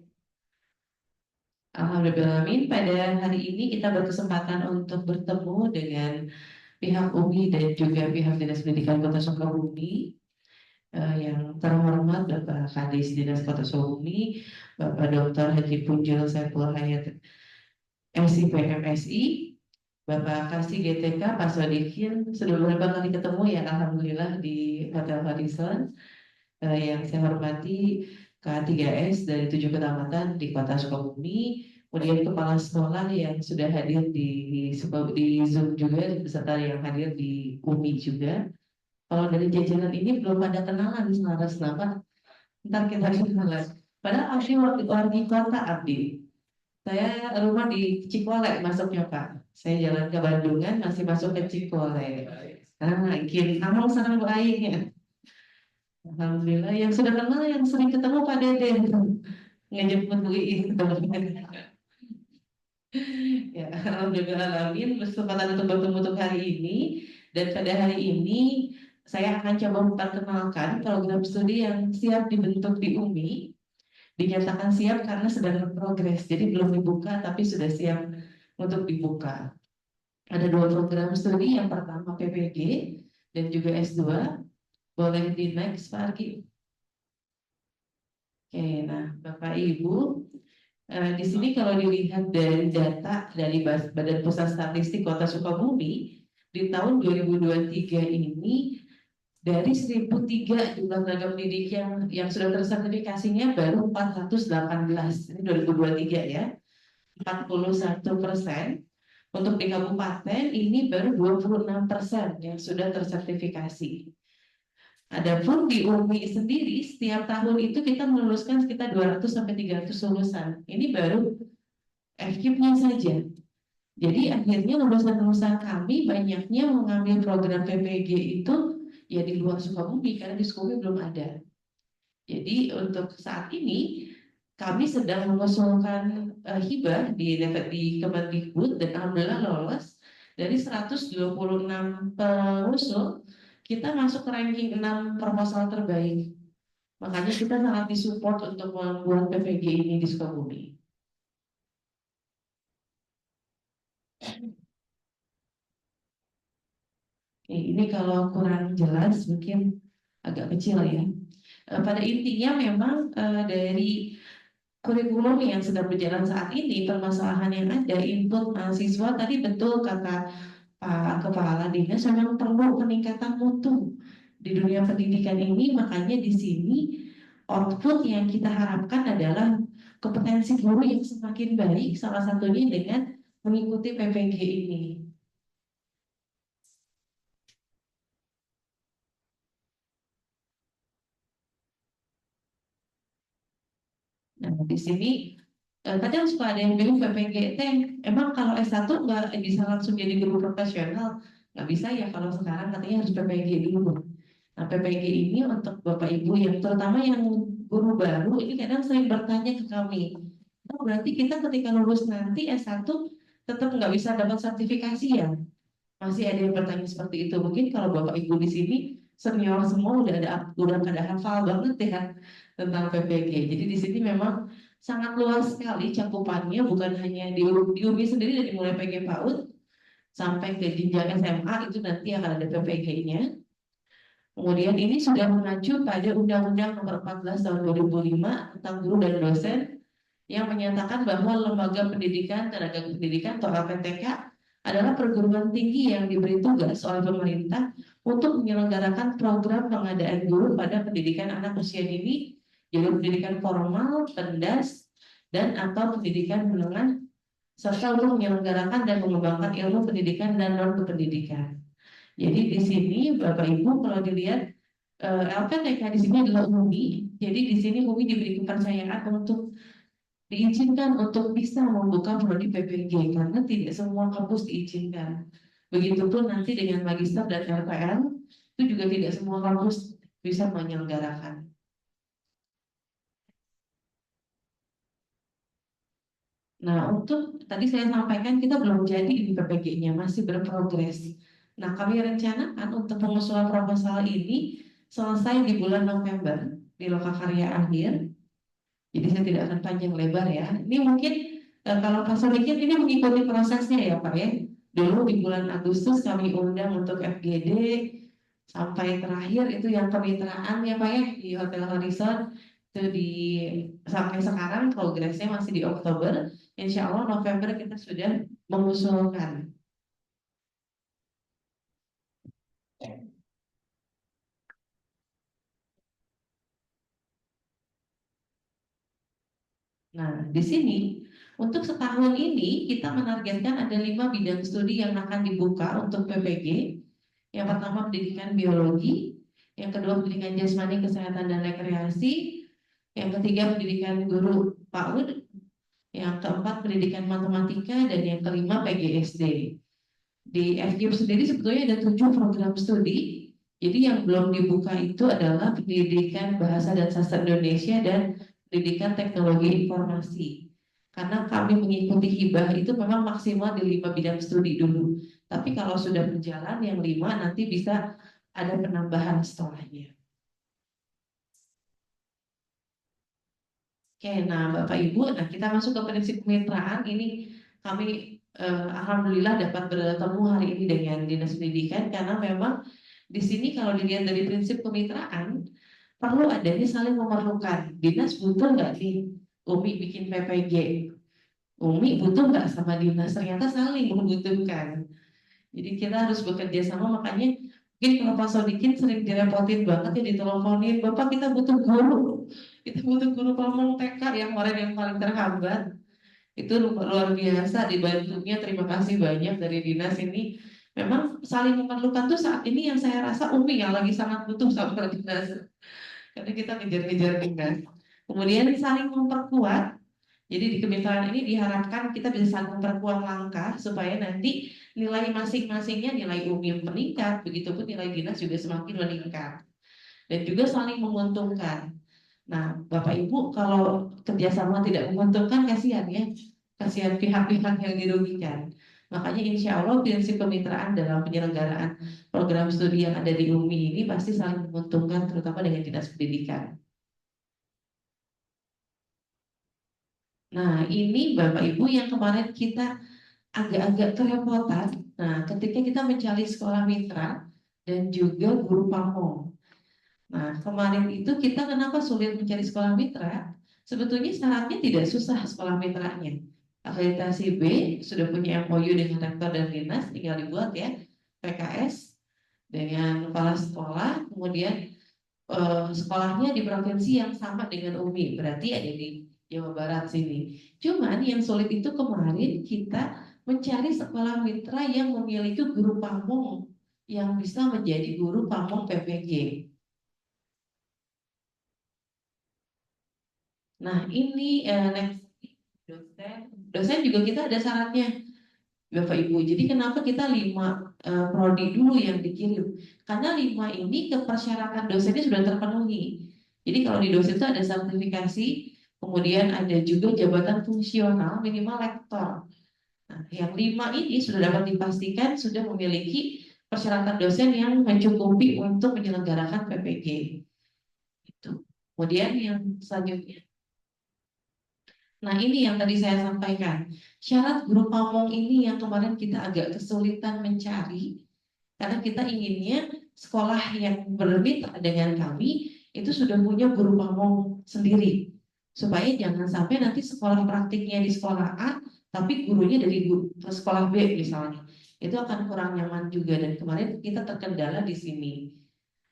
Alhamdulillah, pada hari ini kita berkesempatan untuk bertemu dengan pihak UMI dan juga pihak Dinas Pendidikan Kota Sukabumi. Yang terhormat Bapak Kadis Dinas Kota Sukabumi, Bapak Dr. Haji Punjul Saiful Hayat MSI PMSI, Bapak Kasih GTK, Pak Sodikin, sudah beberapa kali ketemu ya Alhamdulillah di Hotel Radisson. Yang saya hormati K3S dari 7 kecamatan di Kota Sukabumi, kemudian kepala sekolah yang sudah hadir di Zoom juga, beserta yang hadir di UMI juga. Kalau dari jajaran ini belum ada kenalan, selaras nama. Ntar kita kenalan. Padahal Abdi wargi kota Abdi. Saya rumah di Cikole masuknya Pak. Saya jalan ke Bandungan masih masuk ke Cikole. Gini, kamu senang baiknya. Alhamdulillah, yang sudah kenal yang sering ketemu Pak Dede ngejemput Bu Iin. Ya, alhamdulillah alamin kesempatan untuk bertemu untuk hari ini, dan pada hari ini saya akan coba memperkenalkan program studi yang siap dibentuk di UMI. Dinyatakan siap karena sedang berprogres, jadi belum dibuka tapi sudah siap untuk dibuka. Ada 2 program studi, yang pertama PPG dan juga S2. Boleh di next Pak Arki. Oke, nah Bapak Ibu, di sini kalau dilihat dari data dari Badan Pusat Statistik Kota Sukabumi, di tahun 2023 ini dari 1.003 jumlah tenaga pendidik yang sudah tersertifikasinya baru 418. Ini 2023 ya, 41%. Untuk di kabupaten ini baru 26% yang sudah tersertifikasi. Adapun di UMI sendiri, setiap tahun itu kita meluluskan sekitar 200 sampai 300 lulusan. Ini baru FKIP-nya saja. Jadi akhirnya lulusan-lulusan kami banyaknya mengambil program PPG itu ya di luar Sukabumi, karena di Sukabumi belum ada. Jadi untuk saat ini kami sedang mengusulkan hibah di Kemendikbud, dan alhamdulillah lolos. Dari 126 pengusul, kita masuk ke ranking 6 proposal terbaik. Makanya kita sangat disupport untuk membuat PPG ini di Sukabumi. Ini kalau kurang jelas mungkin agak kecil ya. Pada intinya memang dari kurikulum yang sedang berjalan saat ini, permasalahan yang ada, input mahasiswa tadi betul kata Pak Kepala Dinas, memang perlu peningkatan mutu di dunia pendidikan ini. Makanya di sini output yang kita harapkan adalah kompetensi guru yang semakin baik, salah satunya dengan mengikuti PPG ini. Nah, di sini kadang suka ada yang bingung PPG teh, emang kalau S1 nggak bisa langsung jadi guru profesional? Nggak bisa ya, kalau sekarang katanya harus PPG dulu. Nah, PPG ini untuk Bapak Ibu yang terutama yang guru baru ini kadang sering bertanya ke kami, oh, berarti kita ketika lulus nanti S1 tetap nggak bisa dapat sertifikasi ya? Masih ada yang bertanya seperti itu. Mungkin kalau Bapak Ibu di sini senior semua udah pada hafal banget ya tentang PPG. Jadi di sini memang sangat luas sekali cakupannya, bukan hanya di UMI sendiri dari mulai PG PAUD sampai ke jenjang SMA itu nanti akan ada PPG-nya. Kemudian ini sudah mengacu pada Undang-Undang Nomor 14 Tahun 2005 tentang guru dan dosen yang menyatakan bahwa lembaga pendidikan, tenaga pendidikan atau LPTK adalah perguruan tinggi yang diberi tugas oleh pemerintah untuk menyelenggarakan program pengadaan guru pada pendidikan anak usia dini, jalur pendidikan formal, pendas, dan atau pendidikan menengah, serta untuk menyelenggarakan dan mengembangkan ilmu pendidikan dan non kependidikan. Jadi di sini Bapak Ibu kalau dilihat LPTK di sini adalah UMI. Jadi di sini UMI diberi kepercayaan untuk diizinkan untuk bisa membuka prodi PPG karena tidak semua kampus diizinkan. Begitupun nanti dengan magister dan LPM itu juga tidak semua kampus bisa menyelenggarakan. Nah, untuk tadi saya sampaikan kita belum jadi di PPG-nya, masih berprogres. Nah, kami rencanakan untuk pengusulan proposal ini selesai di bulan November di Lokakarya akhir. Jadi saya tidak akan panjang lebar ya. Ini mungkin kalau Pak Sodikin ini mengikuti prosesnya ya Pak ya. Dulu di bulan Agustus kami undang untuk FGD sampai terakhir itu yang kemitraan ya Pak ya di Hotel Horizon itu sampai sekarang progresnya masih di Oktober. Insya Allah November kita sudah mengusulkan. Nah, di sini untuk setahun ini kita menargetkan ada 5 bidang studi yang akan dibuka untuk PPG. Yang pertama pendidikan biologi, yang kedua pendidikan jasmani, kesehatan dan rekreasi, yang ketiga pendidikan guru PAUD, yang keempat pendidikan matematika, dan yang kelima PGSD. Di FGIP sendiri sebetulnya ada 7 program studi. Jadi yang belum dibuka itu adalah pendidikan bahasa dan sastra Indonesia dan pendidikan teknologi informasi. Karena kami mengikuti hibah itu memang maksimal di 5 bidang studi dulu. Tapi kalau sudah berjalan yang 5 nanti bisa ada penambahan setelahnya. Oke, nah Bapak Ibu, nah kita masuk ke prinsip kemitraan. Ini kami alhamdulillah dapat bertemu hari ini dengan Dinas Pendidikan karena memang di sini kalau dilihat dari prinsip kemitraan perlu adanya saling memerlukan. Dinas butuh nggak nih Umi bikin PPG? Umi butuh nggak sama dinas? Ternyata saling membutuhkan. Jadi kita harus bekerja sama, makanya mungkin kalau Pak Sodikin sering direpotin banget ya diteleponin, Bapak kita butuh guru, kita butuh guru pamong TK yang kemarin yang paling terhambat. Itu luar biasa dibantunya, terima kasih banyak dari dinas ini. Memang saling memerlukan tuh saat ini yang saya rasa Umi yang lagi sangat butuh sama dinas. Karena kita ngejar-ngejar dinas. Kemudian saling memperkuat. Jadi di kemitraan ini diharapkan kita bisa saling memperkuat langkah supaya nanti nilai masing-masingnya, nilai UMI meningkat, begitupun nilai dinas juga semakin meningkat. Dan juga saling menguntungkan. Nah, Bapak Ibu kalau kerjasama tidak menguntungkan kasihan ya, kasihan pihak-pihak yang dirugikan. Makanya insya Allah prinsip kemitraan dalam penyelenggaraan program studi yang ada di UMI ini pasti saling menguntungkan, terutama dengan dinas pendidikan. Nah, ini Bapak Ibu yang kemarin kita agak-agak kerepotan. Nah, ketika kita mencari sekolah mitra dan juga guru pamong. Nah, kemarin itu kita kenapa sulit mencari sekolah mitra? Sebetulnya syaratnya tidak susah sekolah mitranya. Akreditasi B sudah punya MOU dengan rektor dan dinas, tinggal dibuat ya PKS dengan kepala sekolah, kemudian sekolahnya di provinsi yang sama dengan UMI, berarti ada di Jawa Barat sini. Cuman yang sulit itu kemarin kita mencari sekolah mitra yang memiliki guru pamong yang bisa menjadi guru pamong PPG. Nah ini next Dosen juga kita ada syaratnya, Bapak Ibu. Jadi kenapa kita 5 prodi dulu yang dikirim? Karena 5 ini kepersyaratan dosennya sudah terpenuhi. Jadi kalau di dosen itu ada sertifikasi, kemudian ada juga jabatan fungsional minimal lektor. Nah, yang 5 ini sudah dapat dipastikan sudah memiliki persyaratan dosen yang mencukupi untuk menyelenggarakan PPG. Itu. Kemudian yang selanjutnya. Nah, ini yang tadi saya sampaikan. Syarat guru pamong ini yang kemarin kita agak kesulitan mencari karena kita inginnya sekolah yang bermitra dengan kami itu sudah punya guru pamong sendiri. Supaya jangan sampai nanti sekolah praktiknya di sekolah A tapi gurunya dari sekolah B misalnya. Itu akan kurang nyaman juga dan kemarin kita terkendala di sini.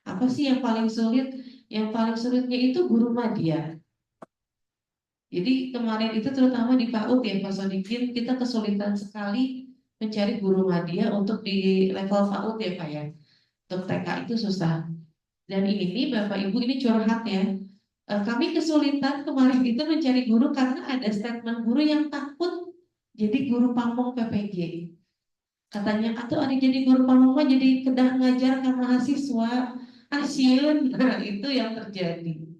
Apa sih yang paling sulit? Yang paling sulitnya itu guru madya. Jadi kemarin itu terutama di PAUD ya Pak Sodikin, kita kesulitan sekali mencari guru madya untuk di level PAUD ya Pak ya. Untuk TK itu susah. Dan ini Bapak Ibu ini curhat ya. Kami kesulitan kemarin itu mencari guru karena ada statement guru yang takut jadi guru pamong PPG. Katanya atau ada jadi guru pamong jadi kedah ngajar ke mahasiswa asyun. Nah itu yang terjadi.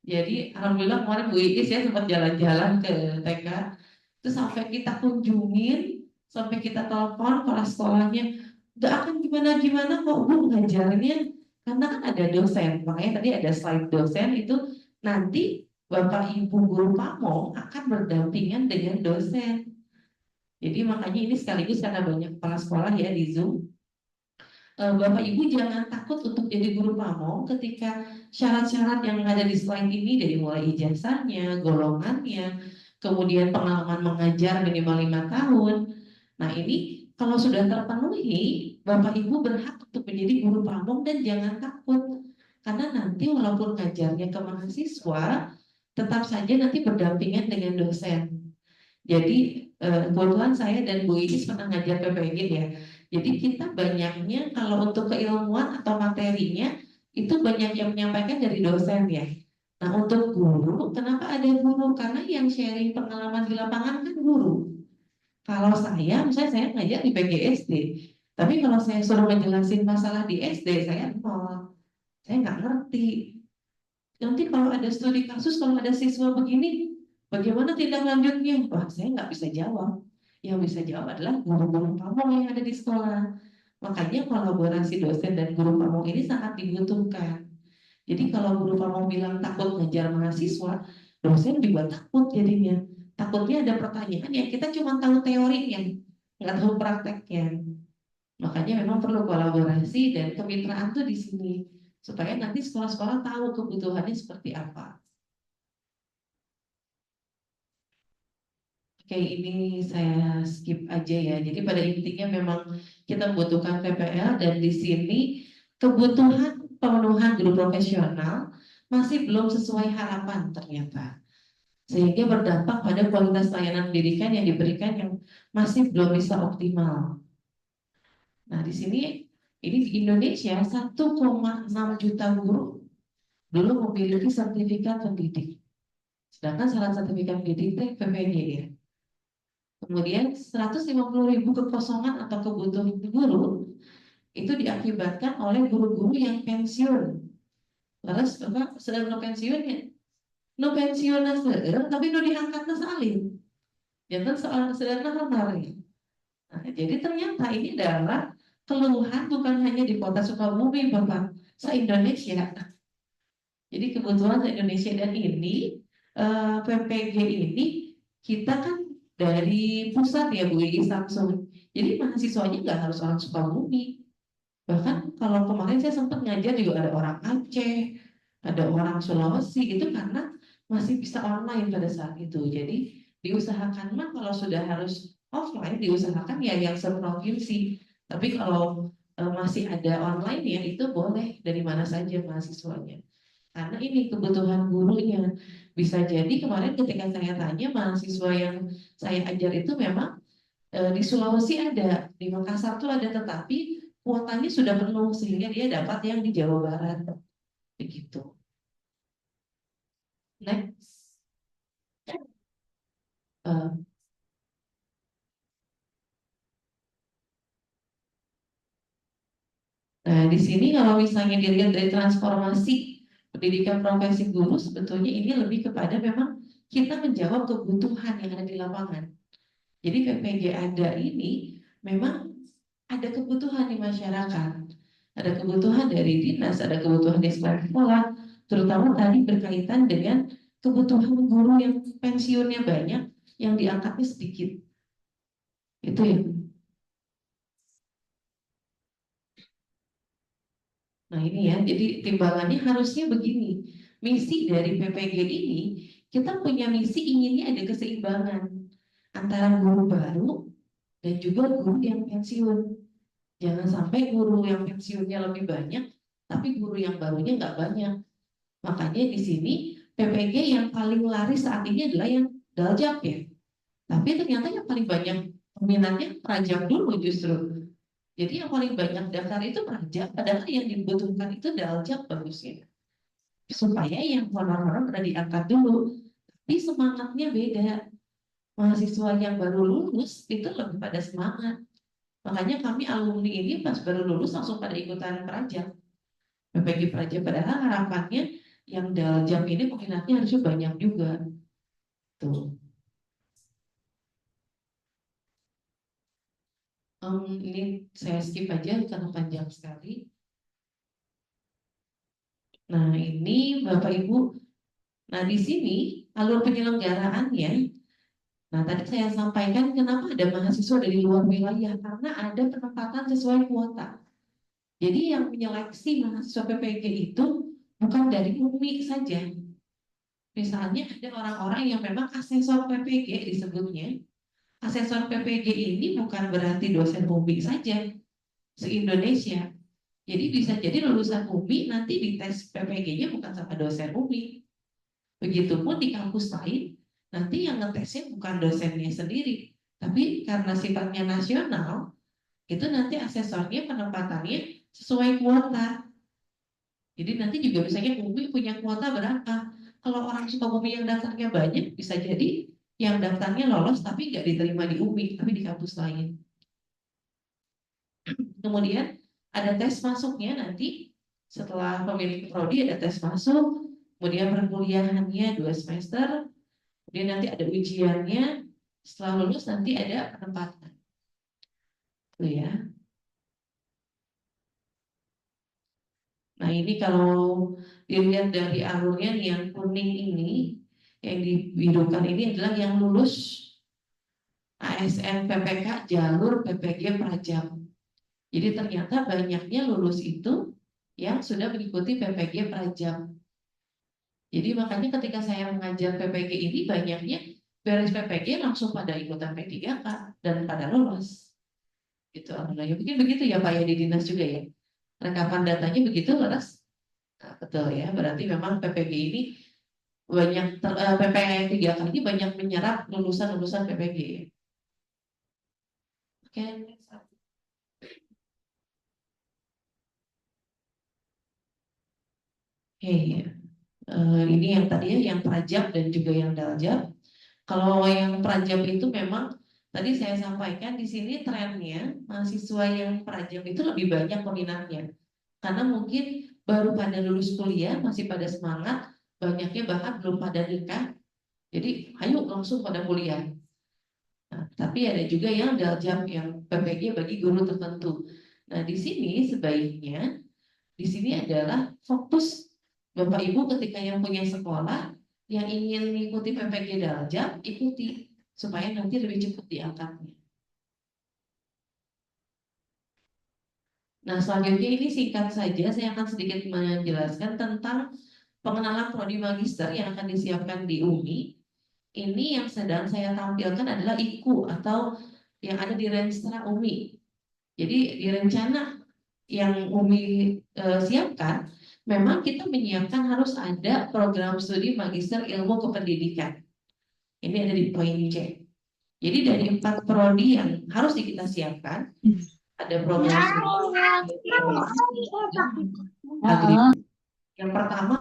Jadi alhamdulillah kemarin Bu Iis ya sempat jalan-jalan ke TK, terus sampai kita kunjungin, sampai kita telepon kepala sekolahnya, gak akan gimana-gimana kok Bu ngajarnya, karena kan ada dosen, makanya tadi ada slide dosen itu nanti Bapak Ibu guru pamong akan berdampingan dengan dosen. Jadi makanya ini sekaligus karena banyak kepala sekolah ya di Zoom, Bapak Ibu jangan takut untuk jadi guru pamong ketika syarat-syarat yang ada di slide ini dari mulai ijazahnya, golongannya, kemudian pengalaman mengajar minimal 5 tahun. Nah ini kalau sudah terpenuhi, Bapak Ibu berhak untuk menjadi guru pamong dan jangan takut. Karena nanti walaupun ngajarnya ke mahasiswa, tetap saja nanti berdampingan dengan dosen. Jadi kebetulan saya dan Bu Iis pernah ngajar PPG ya. Jadi kita banyaknya kalau untuk keilmuan atau materinya itu banyak yang menyampaikan dari dosen ya. Nah untuk guru, kenapa ada guru? Karena yang sharing pengalaman di lapangan kan guru. Kalau misalnya saya ngajar di PGSD, tapi kalau saya suruh ngejelasin masalah di SD, saya nol. Saya nggak ngerti. Nanti kalau ada studi kasus, kalau ada siswa begini, bagaimana tindak lanjutnya? Wah, saya nggak bisa jawab. Yang bisa jawab adalah guru-guru pamong yang ada di sekolah. Makanya kolaborasi dosen dan guru pamong ini sangat dibutuhkan. Jadi kalau guru pamong bilang takut ngejar mahasiswa, dosen juga takut jadinya. Takutnya ada pertanyaan yang kita cuma tahu teorinya, nggak tahu prakteknya. Makanya memang perlu kolaborasi dan kemitraan tuh di sini supaya nanti sekolah-sekolah tahu kebutuhannya seperti apa. Oke, ini saya skip aja ya. Jadi pada intinya memang kita membutuhkan PPL dan di sini kebutuhan pemenuhan guru profesional masih belum sesuai harapan ternyata. Sehingga berdampak pada kualitas layanan pendidikan yang diberikan yang masih belum bisa optimal. Nah, di sini ini di Indonesia 1,6 juta guru belum memiliki sertifikat pendidik. Sedangkan syarat sertifikat pendidik PPG ya. Kemudian 150.000 kekosongan atau kebutuhan guru itu diakibatkan oleh guru-guru yang pensiun. Terus apa? Sedang no pensiunnya, no pensiun tapi no diangkat salin. Jangan soal sederhana kemarin. Nah, jadi ternyata ini adalah keluhan bukan hanya di kota Sukabumi, Bapak, se-Indonesia. Jadi kebutuhan se-Indonesia dan ini PPG ini kita kan dari pusat ya Bu Iis langsung. Jadi mahasiswanya nggak harus orang Sukabumi. Bahkan kalau kemarin saya sempat ngajar juga ada orang Aceh, ada orang Sulawesi, itu karena masih bisa online pada saat itu. Jadi diusahakan mah kalau sudah harus offline diusahakan ya yang seprovinsi. Tapi kalau masih ada online ya itu boleh dari mana saja mahasiswanya. Karena ini kebutuhan gurunya. Bisa jadi kemarin ketika saya tanya mahasiswa yang saya ajar itu memang di Sulawesi ada, di Makassar tuh ada, tetapi kuotanya sudah penuh sehingga dia dapat yang di Jawa Barat. Begitu. Next. Eh, Nah, di sini kalau misalnya dilihat dari transformasi pendidikan profesi guru, sebetulnya ini lebih kepada memang kita menjawab kebutuhan yang ada di lapangan. Jadi PPG ada ini memang ada kebutuhan di masyarakat, ada kebutuhan dari dinas, ada kebutuhan di sekolah, terutama tadi berkaitan dengan kebutuhan guru yang pensiunnya banyak, yang diangkatnya sedikit. Itu ya. Nah ini ya, jadi timbangannya harusnya begini. Misi dari PPG ini, kita punya misi inginnya ada keseimbangan antara guru baru dan juga guru yang pensiun. Jangan sampai guru yang pensiunnya lebih banyak, tapi guru yang barunya nggak banyak. Makanya di sini PPG yang paling laris saat ini adalah yang daljak ya. Tapi ternyata yang paling banyak peminatnya rajak dulu justru. Jadi yang paling banyak daftar itu rajak, padahal yang dibutuhkan itu daljak bagusnya. Supaya yang honor-honor udah diangkat dulu. Tapi semangatnya beda. Mahasiswa yang baru lulus itu lebih pada semangat. Makanya kami alumni ini pas baru lulus langsung pada ikutan peraja. PPG peraja padahal harapannya yang daljak ini peminatnya harusnya banyak juga. Tuh. Ini saya skip aja karena panjang sekali. Nah, ini Bapak Ibu. Nah, di sini alur penyelenggaraannya. Nah, tadi saya sampaikan kenapa ada mahasiswa dari luar wilayah karena ada penempatan sesuai kuota. Jadi yang menyeleksi mahasiswa PPG itu bukan dari UMI saja. Misalnya ada orang-orang yang memang asesor PPG disebutnya. Asesor PPG ini bukan berarti dosen UMI saja se-Indonesia. Jadi bisa jadi lulusan UMI nanti dites PPG-nya bukan sama dosen UMI. Begitupun di kampus lain, nanti yang ngetesnya bukan dosennya sendiri, tapi karena sifatnya nasional, itu nanti asesornya penempatannya sesuai kuota. Jadi nanti juga misalnya UMI punya kuota berapa. Kalau orang Sukabumi yang daftarnya banyak, bisa jadi yang daftarnya lolos tapi nggak diterima di UMI, tapi di kampus lain. Kemudian ada tes masuknya nanti setelah pemilik prodi ada tes masuk, kemudian perkuliahannya 2 semester, kemudian nanti ada ujiannya, setelah lulus nanti ada penempatan. Tuh ya. Nah ini kalau dilihat dari alurnya nih, yang kuning ini, yang dibirukan ini adalah yang lulus ASN PPK jalur PPG Prajam. Jadi ternyata banyaknya lulus itu yang sudah mengikuti PPG Prajam. Jadi makanya ketika saya mengajar PPG ini banyaknya beres PPG langsung pada ikutan P3K dan pada lolos. Gitu alhamdulillah. Mungkin begitu ya Pak ya di dinas juga ya. Rekapan datanya begitu Laras? Nah, betul ya. Berarti memang PPG ini banyak PPG 3K ini banyak menyerap lulusan-lulusan PPG. Oke. Oke ya. Ini yang tadi ya yang prajab dan juga yang daljab. Kalau yang prajab itu memang tadi saya sampaikan di sini trennya mahasiswa yang prajab itu lebih banyak peminatnya. Karena mungkin baru pada lulus kuliah masih pada semangat, banyaknya bahkan belum pada nikah. Jadi ayo langsung pada kuliah. Nah, tapi ada juga yang daljab yang PPG bagi guru tertentu. Nah, di sini sebaiknya di sini adalah fokus Bapak Ibu ketika yang punya sekolah yang ingin mengikuti PPG Daljab ikuti supaya nanti lebih cepat diangkatnya. Nah selanjutnya ini singkat saja saya akan sedikit menjelaskan tentang pengenalan prodi magister yang akan disiapkan di UMI. Ini yang sedang saya tampilkan adalah IKU atau yang ada di Renstra UMI. Jadi di rencana yang UMI siapkan, memang kita menyiapkan harus ada program studi magister ilmu kependidikan. Ini ada di poin C. Jadi dari 4 prodi yang harus kita siapkan, ada program studi yang pertama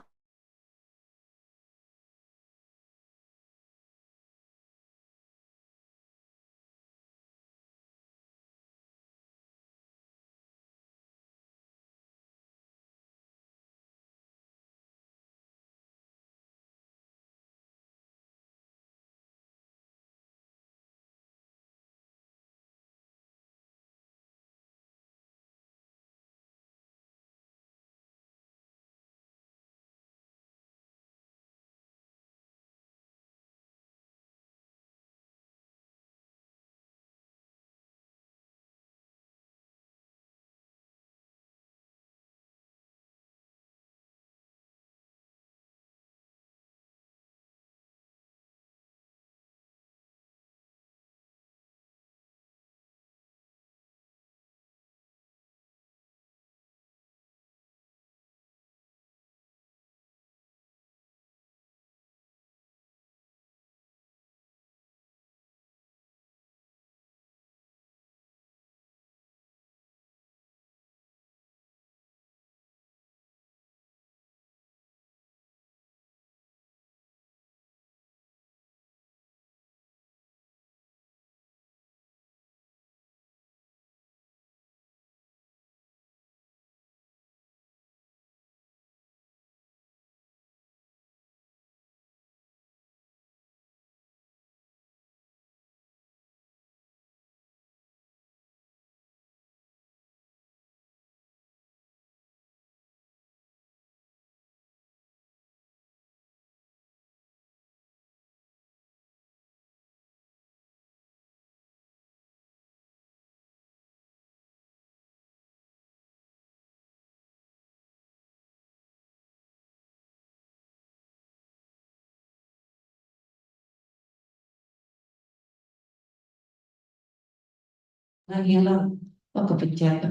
Nah, hilang. Oh, kepencet.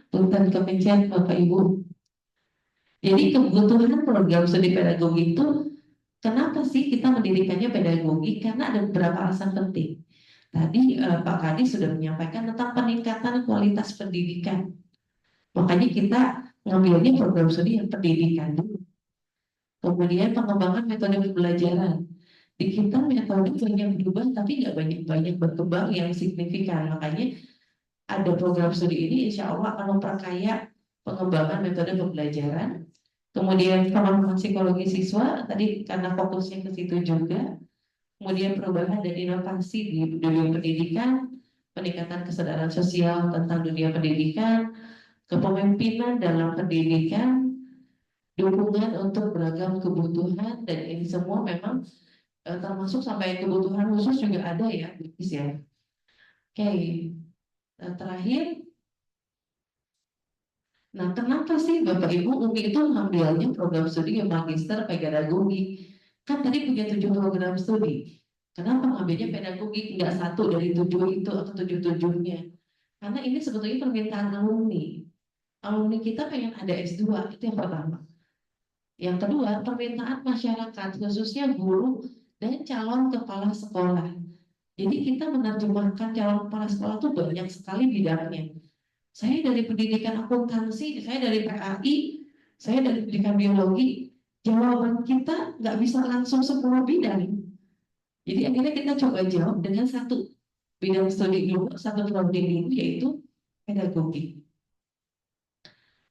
Punten kepencet Bapak Ibu. Jadi kebutuhan program studi pedagogi itu, kenapa sih kita mendirikannya pedagogi? Karena ada beberapa alasan penting. Tadi Pak Kadis sudah menyampaikan tentang peningkatan kualitas pendidikan. Makanya kita ngambilnya program studi yang pendidikan dulu. Kemudian pengembangan metode pembelajaran. Di kita metode banyak berubah tapi nggak banyak-banyak berkembang yang signifikan. Makanya ada program studi ini insya Allah akan memperkaya pengembangan metode pembelajaran. Kemudian pemahaman psikologi siswa tadi karena fokusnya ke situ juga. Kemudian perubahan dan inovasi di dunia pendidikan, peningkatan kesadaran sosial tentang dunia pendidikan, kepemimpinan dalam pendidikan, dukungan untuk beragam kebutuhan, dan ini semua memang termasuk sampai kebutuhan khusus juga ada ya, Bis ya. Oke, terakhir, nah kenapa sih Bapak Ibu Umi itu ngambilnya program studi magister pedagogi? Kan tadi punya 7 program studi. Kenapa ngambilnya pedagogi? Nggak satu dari 7 itu atau 7-7-nya? Karena ini sebetulnya permintaan alumni. Alumni kita pengen ada S2, itu yang pertama. Yang kedua, permintaan masyarakat, khususnya guru dan calon kepala sekolah. Jadi kita menerjemahkan calon kepala sekolah itu banyak sekali bidangnya. Saya dari pendidikan akuntansi, saya dari PAI, saya dari pendidikan biologi. Jawaban kita nggak bisa langsung semua bidang. Jadi akhirnya kita coba jawab dengan satu bidang studi dulu, satu prodi dulu, yaitu pedagogi.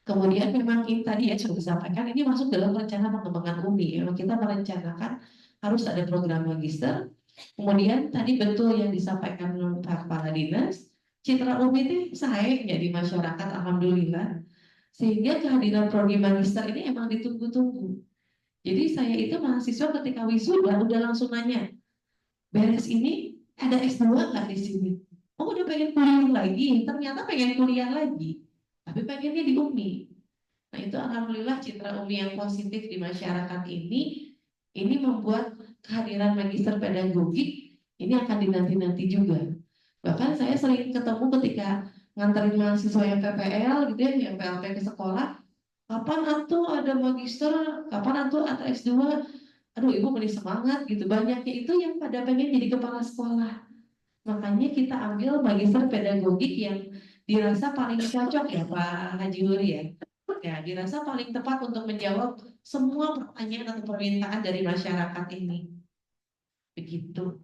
Kemudian memang ini tadi ya sudah disampaikan, ini masuk dalam rencana pengembangan UMI. Memang kita merencanakan harus ada program magister. Kemudian tadi betul yang disampaikan Pak Kepala Dinas, citra UMI itu sayangnya di masyarakat, alhamdulillah. Sehingga kehadiran prodi magister ini emang ditunggu-tunggu. Jadi saya itu mahasiswa ketika wisuda udah langsung nanya, beres ini ada S2 nggak di sini? Oh udah pengen kuliah lagi, ternyata pengen kuliah lagi, tapi pengennya di UMI. Nah itu alhamdulillah citra UMI yang positif di masyarakat ini membuat kehadiran magister pedagogi ini akan dinanti-nanti juga. Bahkan saya sering ketemu ketika nganterin mahasiswa yang PPL gitu ya, yang PLP ke sekolah, kapan atuh ada magister, kapan atuh ada S2, aduh ibu beri semangat gitu. Banyaknya itu yang pada pengen jadi kepala sekolah. Makanya kita ambil magister pedagogik yang dirasa paling cocok ya Pak Haji Huri ya. Ya, dirasa paling tepat untuk menjawab semua pertanyaan atau permintaan dari masyarakat ini. Begitu.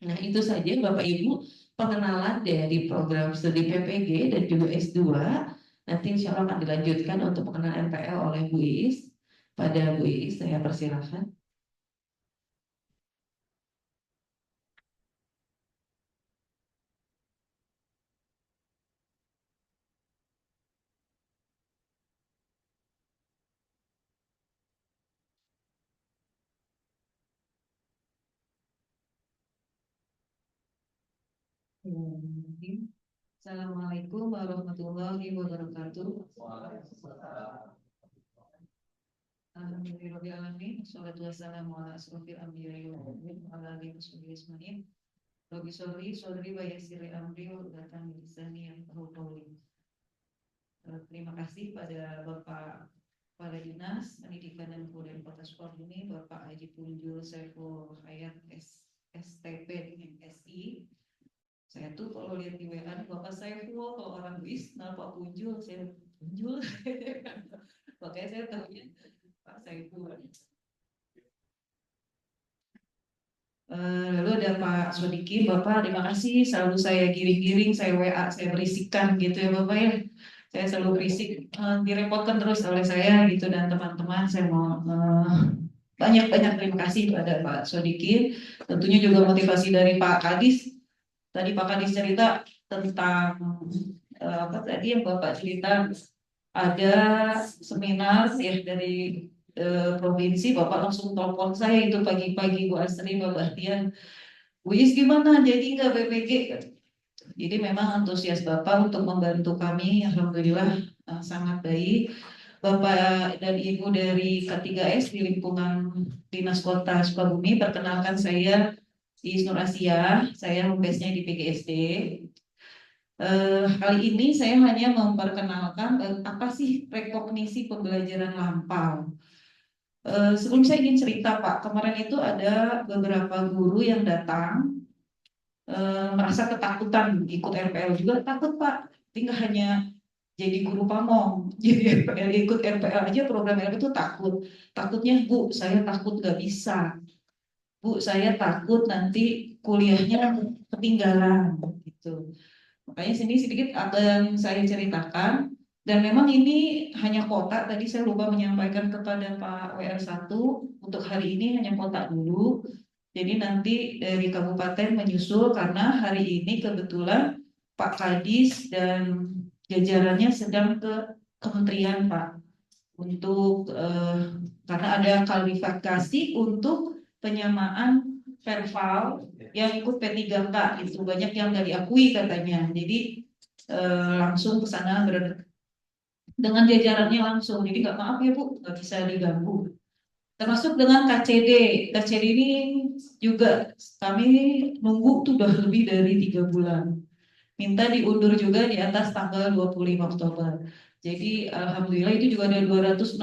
Nah, itu saja Bapak Ibu pengenalan dari program studi PPG dan juga S2. Nanti insya Allah akan dilanjutkan untuk pengenalan NPL oleh Bu Iis. Pada Bu Iis saya persilahkan. Assalamualaikum warahmatullahi wabarakatuh. Alhamdulillahirobbilalamin. Wassalatu wassalamu ala asrofil anbiya'i wal mursalin wa ala alihi washabihi ajmain. Rabbi sholli wa yassir li amri wa hlul min lisani yafqahu qawli. Terima kasih pada Bapak Kepala Dinas Pendidikan dan Kebudayaan Kota Sukabumi, Bapak Haji Punjul Saiful Hayat STP dengan SI. Saya tuh kalau lihat di WA Bapak Saiful, kalau orang bis, Pak Punjul, saya Punjul. Makanya saya tahunya Pak Saiful. Lalu ada Pak Sodiki, Bapak terima kasih, selalu saya giring-giring, saya WA, saya berisikan gitu ya Bapak ya. Saya selalu berisik, direpotkan terus oleh saya gitu dan teman-teman. Saya mau banyak-banyak terima kasih pada Pak Sodiki. Tentunya juga motivasi dari Pak Kadis. Tadi Pak Kadis cerita tentang apa tadi yang Bapak cerita, ada seminar ya dari provinsi, Bapak langsung telepon saya itu pagi-pagi, Bu Asri, Bapak Tian, Bu Is gimana jadi nggak BPG? Jadi memang antusias Bapak untuk membantu kami, alhamdulillah sangat baik. Bapak dan Ibu dari K3S di lingkungan Dinas Kota Sukabumi, perkenalkan saya di Nur Asia, saya home base-nya di PGSD. Kali ini saya hanya memperkenalkan apa sih rekognisi pembelajaran lampau. Sebelum saya ingin cerita Pak, kemarin itu ada beberapa guru yang datang merasa ketakutan ikut RPL juga takut Pak, tinggal hanya jadi guru pamong, jadi RPL, ikut RPL aja program RPL itu takutnya Bu, saya takut gak bisa, Bu, saya takut nanti kuliahnya ketinggalan gitu. Makanya sini sedikit akan saya ceritakan, dan memang ini hanya kota, tadi saya lupa menyampaikan kepada Pak WR1, untuk hari ini hanya kota dulu, jadi nanti dari kabupaten menyusul karena hari ini kebetulan Pak Kadis dan jajarannya sedang ke kementerian Pak, untuk karena ada kualifikasi untuk penyamaan perval yang ikut P3K, itu banyak yang nggak diakui katanya, jadi langsung ke sana dengan jajarannya langsung, jadi nggak, maaf ya Bu, nggak bisa diganggu. Termasuk dengan KCD ini juga kami nunggu tuh udah lebih dari 3 bulan, minta diundur juga di atas tanggal 25 Oktober. Jadi alhamdulillah itu juga ada 269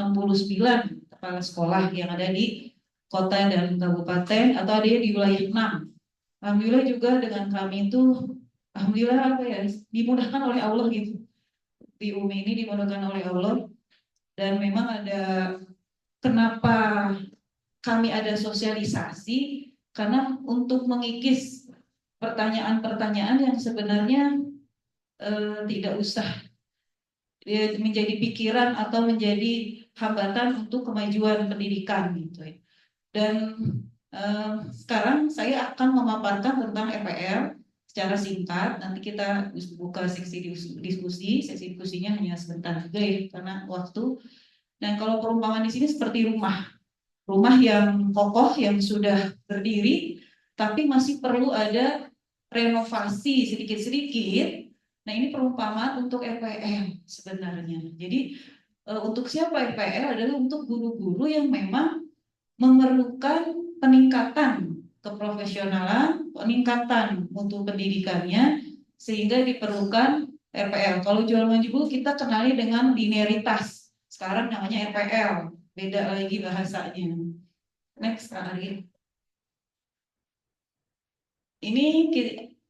kepala sekolah yang ada di kota dan kabupaten atau ada di wilayah 6. Alhamdulillah juga dengan kami itu, alhamdulillah apa ya, dimudahkan oleh Allah gitu. Di UMI ini dimudahkan oleh Allah, dan memang ada, kenapa kami ada sosialisasi, karena untuk mengikis pertanyaan-pertanyaan yang sebenarnya tidak usah menjadi pikiran atau menjadi hambatan untuk kemajuan pendidikan gitu ya. Dan sekarang saya akan memaparkan tentang RPL secara singkat. Nanti kita buka sesi diskusinya hanya sebentar juga ya karena waktu. Dan kalau perumpamaan di sini seperti rumah yang kokoh yang sudah berdiri, tapi masih perlu ada renovasi sedikit-sedikit. Nah ini perumpamaan untuk RPL sebenarnya. Jadi untuk siapa RPL adalah untuk guru-guru yang memang memerlukan peningkatan keprofesionalan, peningkatan mutu pendidikannya, sehingga diperlukan RPL. Kalau jual menjual kita kenali dengan linearitas, sekarang namanya RPL, beda lagi bahasanya. Next lagi. Ini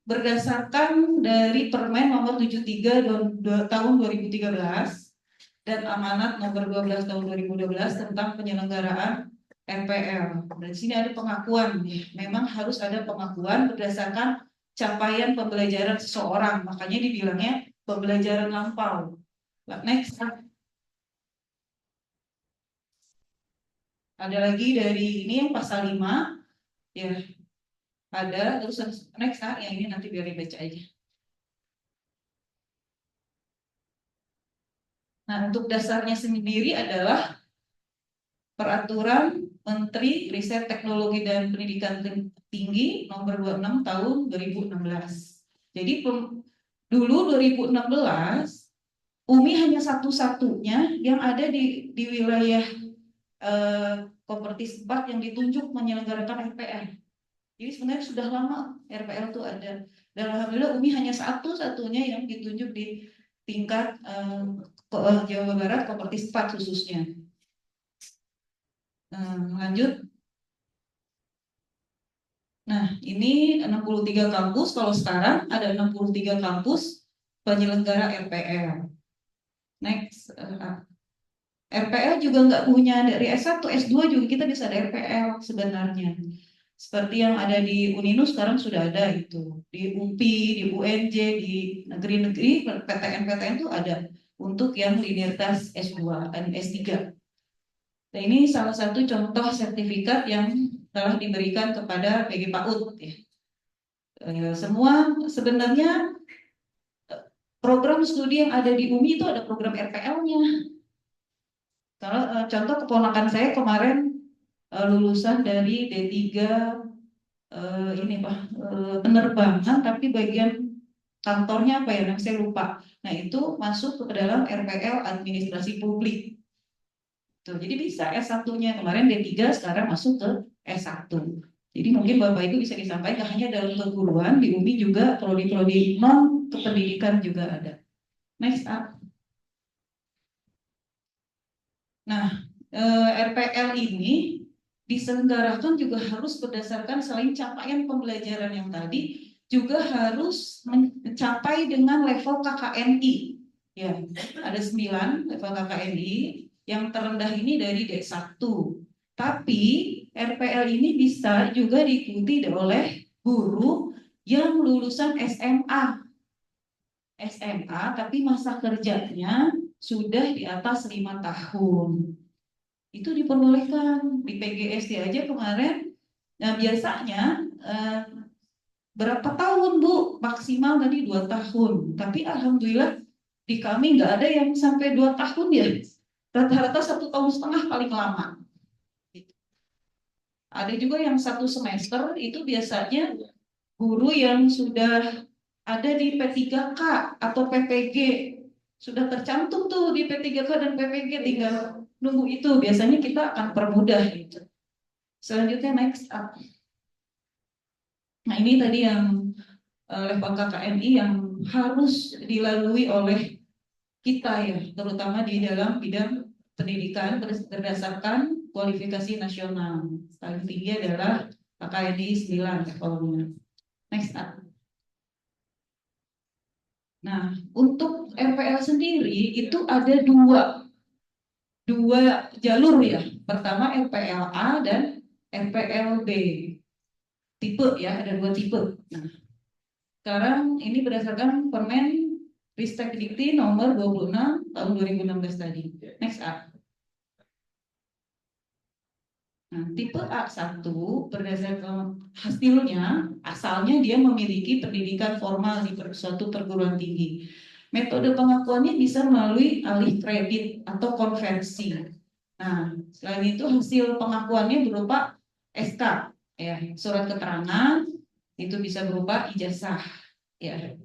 berdasarkan dari Permen nomor 73 tahun 2013 dan Amanat nomor 12 tahun 2012 tentang penyelenggaraan RPL. Dan di sini ada pengakuan, memang harus ada pengakuan berdasarkan capaian pembelajaran seseorang, makanya dibilangnya pembelajaran lampau. Next. Ada lagi dari ini yang pasal 5 ya, ada, terus next yang ini nanti biar dibaca aja. Nah, untuk dasarnya sendiri adalah Peraturan Menteri Riset Teknologi dan Pendidikan Tinggi nomor 26 tahun 2016. Jadi dulu 2016 UMI hanya satu-satunya yang ada di wilayah Kopertis 4 yang ditunjuk menyelenggarakan RPL. Jadi sebenarnya sudah lama RPL itu ada. Dan alhamdulillah UMI hanya satu-satunya yang ditunjuk di tingkat Jawa Barat Kopertis 4 khususnya. Lanjut. Nah, ini 63 kampus, kalau sekarang ada 63 kampus penyelenggara RPL. Next. RPL juga nggak punya dari S1, S2 juga kita bisa ada RPL sebenarnya. Seperti yang ada di Uninus sekarang sudah ada itu. Di UPI, di UNJ, di negeri-negeri, PTN-PTN itu ada untuk yang linearitas S2 dan S3. Nah, ini salah satu contoh sertifikat yang telah diberikan kepada PG PAUD ya. Semua sebenarnya program studi yang ada di UMI itu ada program RPL-nya. Kalau contoh keponakan saya kemarin lulusan dari D3 ini Pak, penerbangan, tapi bagian kantornya apa ya, saya lupa. Nah, itu masuk ke dalam RPL administrasi publik. Tuh, jadi bisa S1-nya kemarin D3 sekarang masuk ke S1. Jadi mungkin Bapak Ibu bisa disampaikan hanya dalam keguruan, di UMI juga prodi-prodi non kependidikan juga ada. Next up. Nah, RPL ini diselenggarakan juga harus berdasarkan selain capaian pembelajaran yang tadi, juga harus mencapai dengan level KKNI. Ya, ada 9 level KKNI, yang terendah ini dari D1. Tapi RPL ini bisa juga diikuti oleh guru yang lulusan SMA. Tapi masa kerjanya sudah di atas 5 tahun. Itu diperbolehkan di PGSD aja kemarin. Nah, biasanya berapa tahun Bu? Maksimal tadi 2 tahun. Tapi alhamdulillah di kami nggak ada yang sampai 2 tahun ya. Rata-rata 1,5 tahun paling lama. Ada juga yang 1 semester itu biasanya guru yang sudah ada di P3K atau PPG. Sudah tercantum tuh di P3K dan PPG, tinggal nunggu itu. Biasanya kita akan permudah gitu. Selanjutnya next up. Nah ini tadi yang level KKNI yang harus dilalui oleh kita ya, terutama di dalam bidang pendidikan berdasarkan kualifikasi nasional. Paling tinggi adalah KKNI 9 levelnya. Next up. Nah, untuk RPL sendiri itu ada dua jalur ya. Pertama RPLA dan RPLB. Tipe ya, ada 2 tipe. Nah, sekarang ini berdasarkan Permen Ristek Dikti nomor 26 tahun 2016 tadi. Next up. Nah, tipe A1 berdasarkan hasilnya, asalnya dia memiliki pendidikan formal di suatu perguruan tinggi. Metode pengakuannya bisa melalui alih kredit atau konversi. Nah, selain itu hasil pengakuannya berupa SK, ya, surat keterangan, itu bisa berupa ijazah, ya.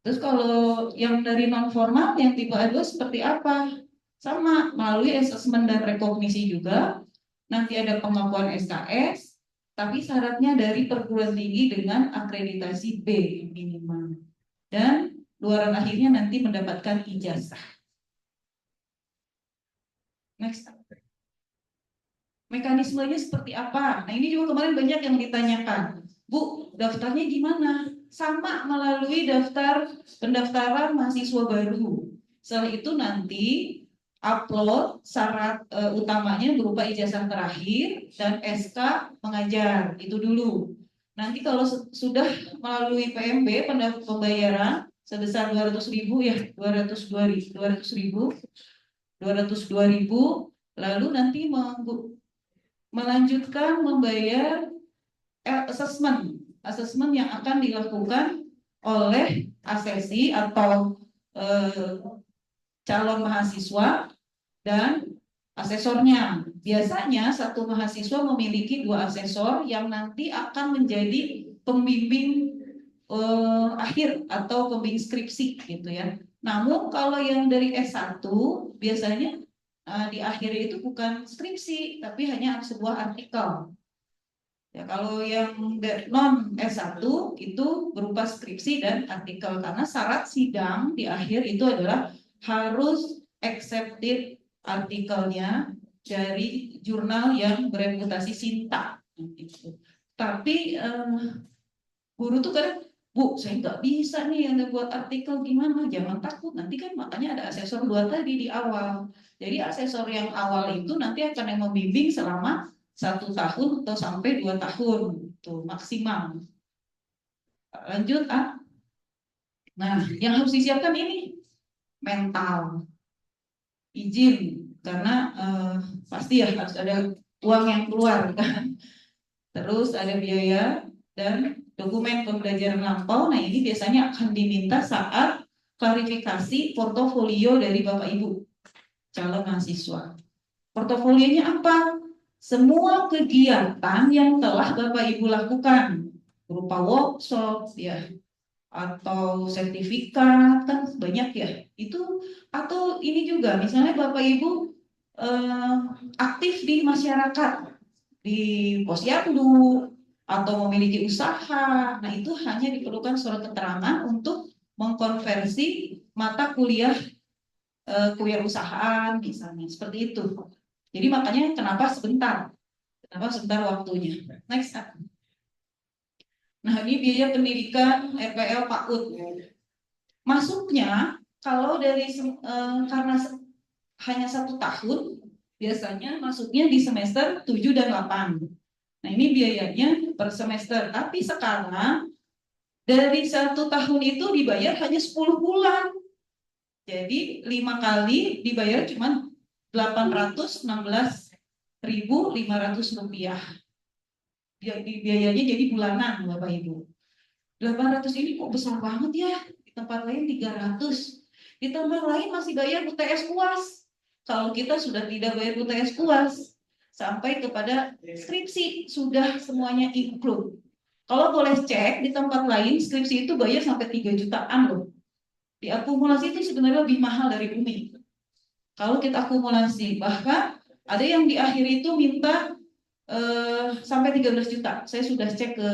Terus kalau yang dari non formal, yang tipe A2 seperti apa? Sama, melalui asesmen dan rekognisi juga. Nanti ada pengakuan SKS, tapi syaratnya dari perguruan tinggi dengan akreditasi B minimal. Dan luaran akhirnya nanti mendapatkan ijazah. Next. Mekanismenya seperti apa? Nah ini juga kemarin banyak yang ditanyakan. Bu, daftarnya gimana? Sama melalui daftar pendaftaran mahasiswa baru. Setelah itu nanti upload syarat utamanya berupa ijazah terakhir dan SK mengajar. Itu dulu. Nanti kalau sudah melalui PMB pembayaran sebesar 200.000 ya, 202.000, lalu nanti melanjutkan membayar asesmen yang akan dilakukan oleh asesi atau calon mahasiswa dan asesornya. Biasanya satu mahasiswa memiliki 2 asesor yang nanti akan menjadi pembimbing akhir atau pembimbing skripsi gitu ya. Namun kalau yang dari S1 biasanya di akhir itu bukan skripsi tapi hanya sebuah artikel. Ya, kalau yang non S1 itu berupa skripsi dan artikel karena syarat sidang di akhir itu adalah harus accepted artikelnya dari jurnal yang bereputasi Sinta. Gitu. Tapi guru tuh kadang, Bu, saya nggak bisa nih yang buat artikel gimana? Jangan takut, nanti kan makanya ada asesor 2 tadi di awal. Jadi asesor yang awal itu nanti akan yang membimbing selama 1 tahun atau sampai 2 tahun, tuh maksimal. Lanjut ah. Nah, yang harus disiapkan ini mental, izin, karena pasti ya harus ada uang yang keluar kan. Terus ada biaya dan dokumen pembelajaran lampau. Nah ini biasanya akan diminta saat klarifikasi portofolio dari Bapak Ibu calon mahasiswa. Portofolionya apa? Semua kegiatan yang telah Bapak Ibu lakukan berupa workshop ya atau sertifikat kan banyak ya itu, atau ini juga misalnya Bapak Ibu aktif di masyarakat di posyandu atau memiliki usaha. Nah, itu hanya diperlukan surat keterangan untuk mengkonversi mata kuliah kewirausahaan misalnya seperti itu. Jadi makanya kenapa sebentar waktunya. Next. Nah, ini biaya pendidikan RPL PAUD. Masuknya kalau dari karena hanya 1 tahun, biasanya masuknya di semester 7 dan 8. Nah, ini biayanya per semester. Tapi sekarang dari 1 tahun itu dibayar hanya 10 bulan. Jadi 5 kali dibayar cuma 816.500 rupiah. Biayanya jadi bulanan, Bapak Ibu. 800 ini kok besar banget ya. Di tempat lain 300. Di tempat lain masih bayar UTS UAS. Kalau kita sudah tidak bayar UTS UAS, sampai kepada skripsi sudah semuanya include. Kalau boleh cek di tempat lain skripsi itu bayar sampai 3 jutaan loh. Di akumulasi itu sebenarnya lebih mahal dari UMI. Kalau kita akumulasi, bahkan ada yang di akhir itu minta sampai 13 juta. Saya sudah cek ke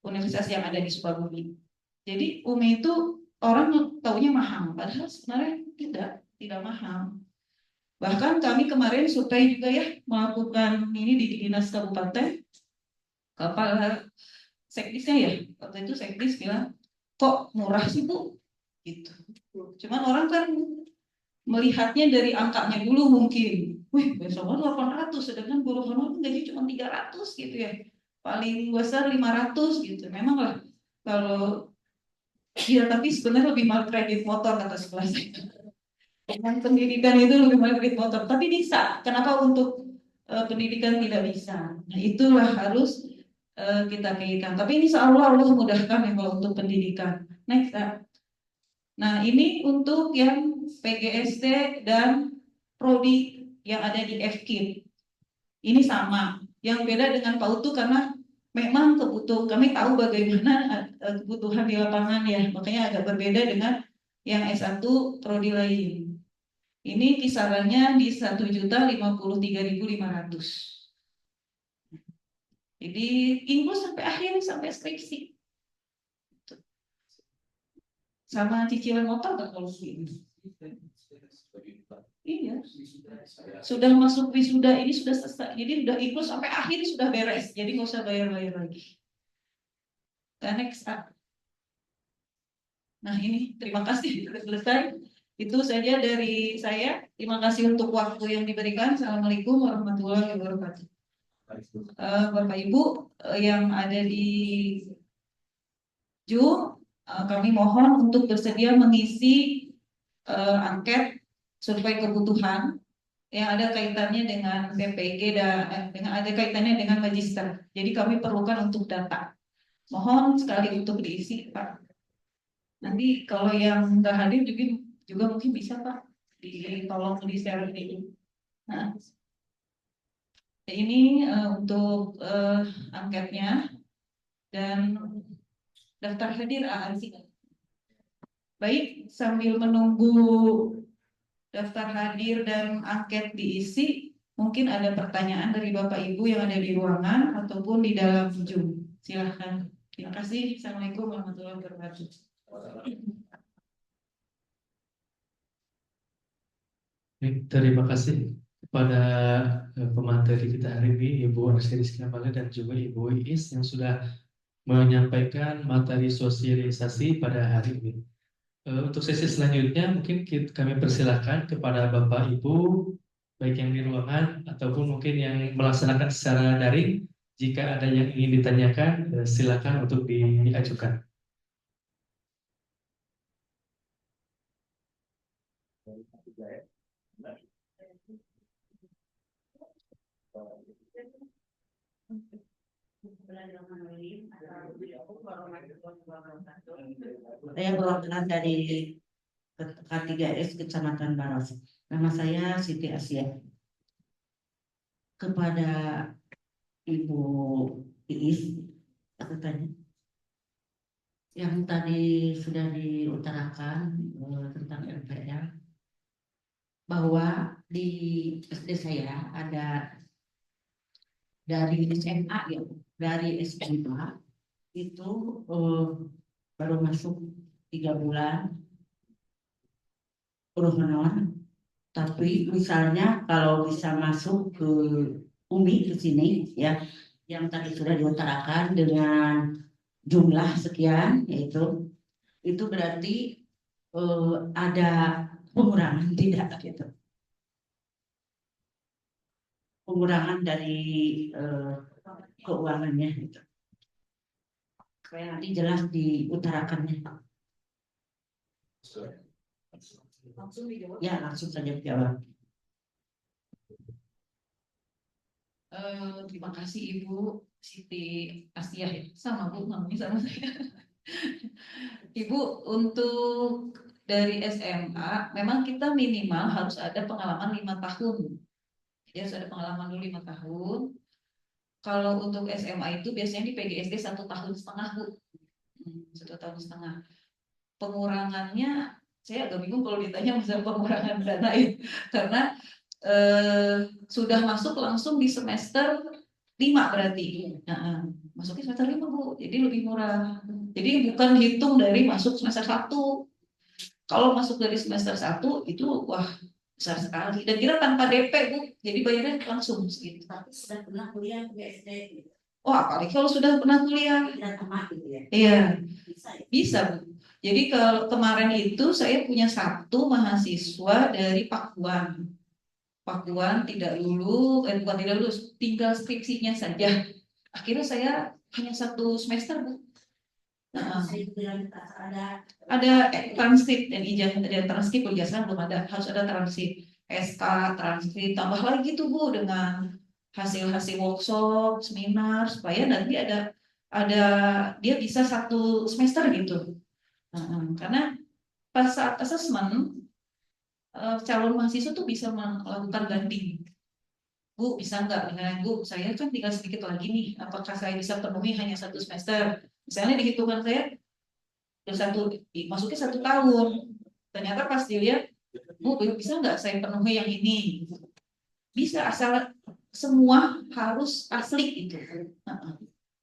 universitas yang ada di Sukabumi. Jadi UMI itu orang taunya mahal, padahal sebenarnya tidak mahal. Bahkan kami kemarin survei juga ya, melakukan ini di dinas kabupaten. Kepala sekdisnya ya, waktu itu sekdis bilang, kok murah sih Bu? Gitu. Cuman orang kan melihatnya dari angkanya dulu mungkin. Wih, besok 800, sedangkan guru honor gaji cuma 300 gitu ya. Paling besar 500 gitu. Memang lah kalau ya, tapi sebenarnya lebih mahal kredit motor kata sekolah saya. Dengan pendidikan itu lebih mahal kredit motor, tapi bisa. Kenapa untuk pendidikan tidak bisa? Nah, itulah harus kita pikirkan. Tapi ini Allah mudahkan ya kalau untuk pendidikan. Next. Nah, ini untuk yang PGSD dan prodi yang ada di FKIP. Ini sama. Yang beda dengan PAUD karena memang kami tahu bagaimana kebutuhan di lapangan ya. Makanya agak berbeda dengan yang S1 prodi lain. Ini kisarannya di 1.053.500. Jadi include sampai akhir sampai skripsi. Sama cicilan motor nggak kalau ini? Iya. Sudah masuk wisuda ini sudah selesai. Jadi sudah include sampai akhir sudah beres. Jadi nggak usah bayar-bayar lagi. Next up. Nah, ini terima kasih sudah selesai. Itu saja dari saya. Terima kasih untuk waktu yang diberikan. Assalamualaikum warahmatullahi wabarakatuh. Bapak Ibu yang ada di Zoom, kami mohon untuk bersedia mengisi angket survei kebutuhan yang ada kaitannya dengan PPG dan ada kaitannya dengan magister. Jadi kami perlukan untuk data. Mohon sekali untuk diisi, Pak. Nanti kalau yang nggak hadir juga mungkin bisa, Pak, tolong di share ini. Nah, ini untuk angketnya dan daftar hadir ANC. Baik, sambil menunggu daftar hadir dan angket diisi, mungkin ada pertanyaan dari Bapak Ibu yang ada di ruangan ataupun di dalam Zoom. Silahkan. Terima kasih. Assalamualaikum warahmatullahi wabarakatuh. Terima kasih kepada pemateri kita hari ini, Ibu Arsyadis Kamale dan juga Ibu Iis yang sudah menyampaikan materi sosialisasi pada hari ini. Untuk sesi selanjutnya mungkin kami persilahkan kepada Bapak Ibu baik yang di ruangan ataupun mungkin yang melaksanakan secara daring. Jika ada yang ingin ditanyakan, silakan untuk diajukan. Saya perwakilan dari K3S Kecamatan Baros. Nama saya Siti Asia. Kepada Ibu Iis, aku tanya, yang tadi sudah diutarakan tentang RPL, bahwa di SD saya ada dari SMA ya, dari SMA itu baru masuk 3 bulan, menawan. Tapi misalnya kalau bisa masuk ke UMI ke sini ya, yang tadi sudah diutarakan dengan jumlah sekian, itu berarti ada pengurangan tidak gitu, pengurangan dari keuangannya gitu. Supaya nanti jelas diutarakannya. Ya langsung saja jawab. Terima kasih Ibu Siti Asia ya, sama Bu, namanya sama saya. Ibu, untuk dari SMA, memang kita minimal harus ada pengalaman 5 tahun. Jadi harus ada pengalaman dulu 5 tahun. Kalau untuk SMA itu biasanya di PGSD 1,5 tahun, Bu. 1,5 tahun. Pengurangannya, saya agak bingung kalau ditanya masalah pengurangan dana ya. Karena sudah masuk langsung di semester 5 berarti. Nah, masuknya semester 5 Bu, jadi lebih murah. Jadi bukan hitung dari masuk semester 1. Kalau masuk dari semester 1 itu wah besar sekali. Dan kita tanpa DP Bu, jadi bayarnya langsung segitu. Tapi sudah pernah kuliah di SD. Wah, apalagi kalau sudah pernah kuliah. Dan kemana gitu ya? Iya, Bisa ya? bisa Bu. Jadi kalau kemarin itu saya punya 1 mahasiswa dari Pakuan. Pakuan tidak lulus, bukan tidak lulus, tinggal skripsinya saja. Akhirnya saya hanya 1 semester Bu. Nah, Saya bilang ada transkrip dan ijazah, ada transkrip ijazah belum ada, harus ada transkrip SK, transkrip, tambah lagi tuh Bu dengan hasil-hasil workshop, seminar, supaya nanti ada dia bisa 1 semester gitu. Karena pas saat asesmen calon mahasiswa tuh bisa melakukan banding. Bu, bisa nggak dengan Bu, saya kan tinggal sedikit lagi nih, apakah saya bisa penuhi hanya 1 semester? Misalnya di hitungan saya masuknya 1 tahun, ternyata pas dilihat, Bu, bisa nggak saya penuhi yang ini? Bisa, asal semua harus asli gitu.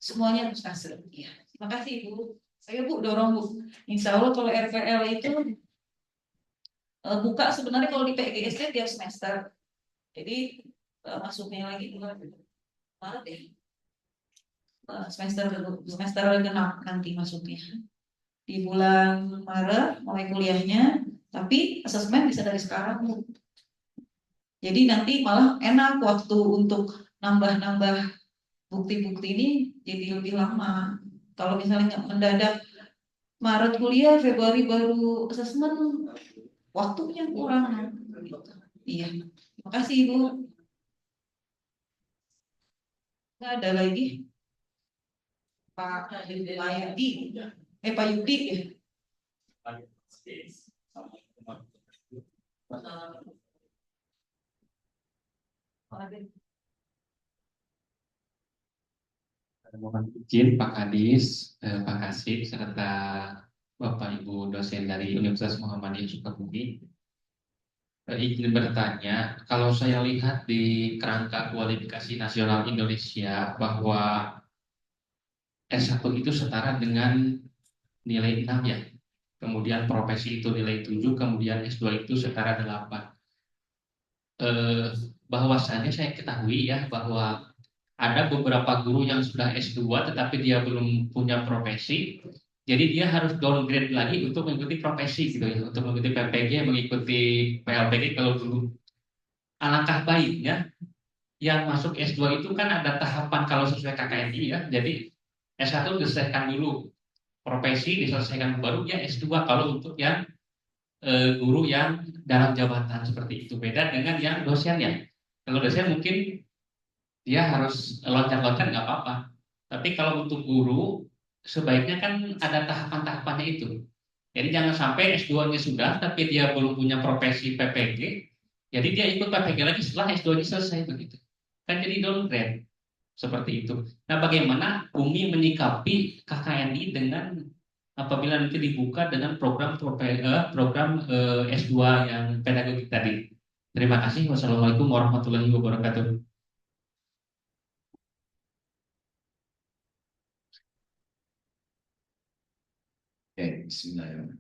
Semuanya harus asli. Ya. Terima kasih Bu. Saya Bu dorong Bu. Insya Allah kalau RPL itu buka sebenarnya kalau di PGSD tiap semester. Jadi masuknya lagi bulan Maret ya. Semester genap nanti masuknya. Di bulan Maret mulai kuliahnya, tapi asesmen bisa dari sekarang Bu. Jadi nanti malah enak waktu untuk nambah-nambah bukti-bukti ini jadi lebih lama. Kalau misalnya nggak mendadak Maret kuliah, Februari baru asesmen, waktunya kurang. Iya, terima kasih Ibu. Nggak ada lagi Pak Yudi, Pak Yudi ya. Mohon izin Pak Kadis, Pak Kasih, serta Bapak Ibu dosen dari Universitas Muhammadiyah Sukabumi. Izin bertanya, kalau saya lihat di kerangka kualifikasi nasional Indonesia bahwa S1 itu setara dengan nilai 6 ya. Kemudian profesi itu nilai 7, kemudian S2 itu setara 8. Bahwasannya saya ketahui ya bahwa ada beberapa guru yang sudah S2 tetapi dia belum punya profesi. Jadi dia harus downgrade lagi untuk mengikuti profesi gitu ya, untuk mengikuti PPG, mengikuti PLPG kalau dulu. Alangkah baiknya yang masuk S2 itu kan ada tahapan kalau sesuai KKNI ya. Jadi S1 diselesaikan dulu, profesi diselesaikan baru ya S2 kalau untuk yang guru yang dalam jabatan seperti itu. Beda dengan yang dosen ya. Kalau dosen mungkin dia harus loncat-loncat nggak apa-apa. Tapi kalau untuk guru sebaiknya kan ada tahapan-tahapannya itu. Jadi jangan sampai S2-nya sudah tapi dia belum punya profesi PPG. Jadi dia ikut PPG lagi setelah S2-nya selesai begitu. Kan jadi downgrade seperti itu. Nah, bagaimana UMI menyikapi KKNI dengan apabila nanti dibuka dengan program S2 yang pedagogik tadi. Terima kasih. Wassalamualaikum warahmatullahi wabarakatuh. Bismillahirrahmanirrahim.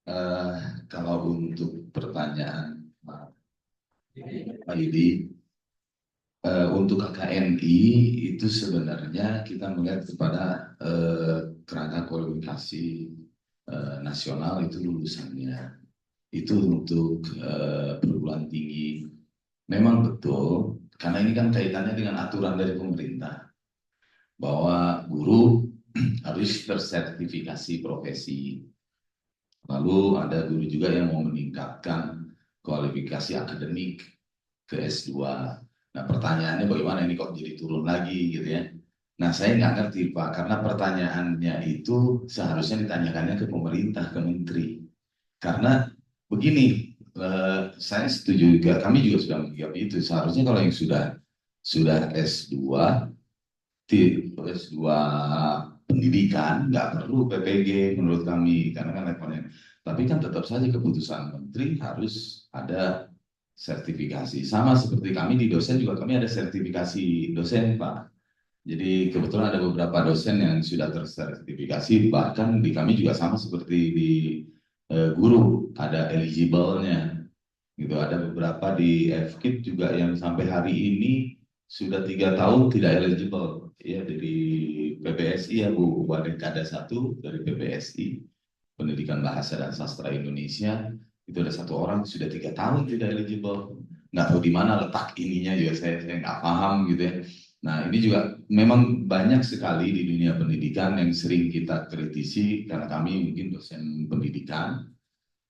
Eh, Kalau untuk pertanyaan Pak Yudi, untuk KKNI itu sebenarnya kita melihat kepada kerangka kualifikasi nasional itu lulusannya. Itu untuk perguruan tinggi. Memang betul, karena ini kan kaitannya dengan aturan dari pemerintah bahwa guru harus tersertifikasi profesi. Lalu ada guru juga yang mau meningkatkan kualifikasi akademik ke S2. Nah pertanyaannya bagaimana ini kok jadi turun lagi gitu ya. Nah saya nggak ngerti Pak, karena pertanyaannya itu seharusnya ditanyakannya ke pemerintah, ke menteri. Karena begini, saya setuju juga, kami juga sudah menganggap itu. Seharusnya kalau yang sudah S2, S2 pendidikan, nggak perlu PPG menurut kami, karena kan levelnya. Tapi kan tetap saja keputusan menteri harus ada sertifikasi. Sama seperti kami di dosen juga kami ada sertifikasi dosen, Pak. Jadi kebetulan ada beberapa dosen yang sudah tersertifikasi, bahkan di kami juga sama seperti di guru, ada eligible-nya. Gitu. Ada beberapa di FKIP juga yang sampai hari ini sudah 3 tahun tidak eligible. Ya, dari PBSI ya Bu, Wadekada 1 dari PBSI, Pendidikan Bahasa dan Sastra Indonesia, itu ada 1 orang sudah 3 tahun tidak eligible. Nggak tahu di mana letak ininya juga saya nggak paham gitu ya. Nah ini juga memang banyak sekali di dunia pendidikan yang sering kita kritisi karena kami mungkin dosen pendidikan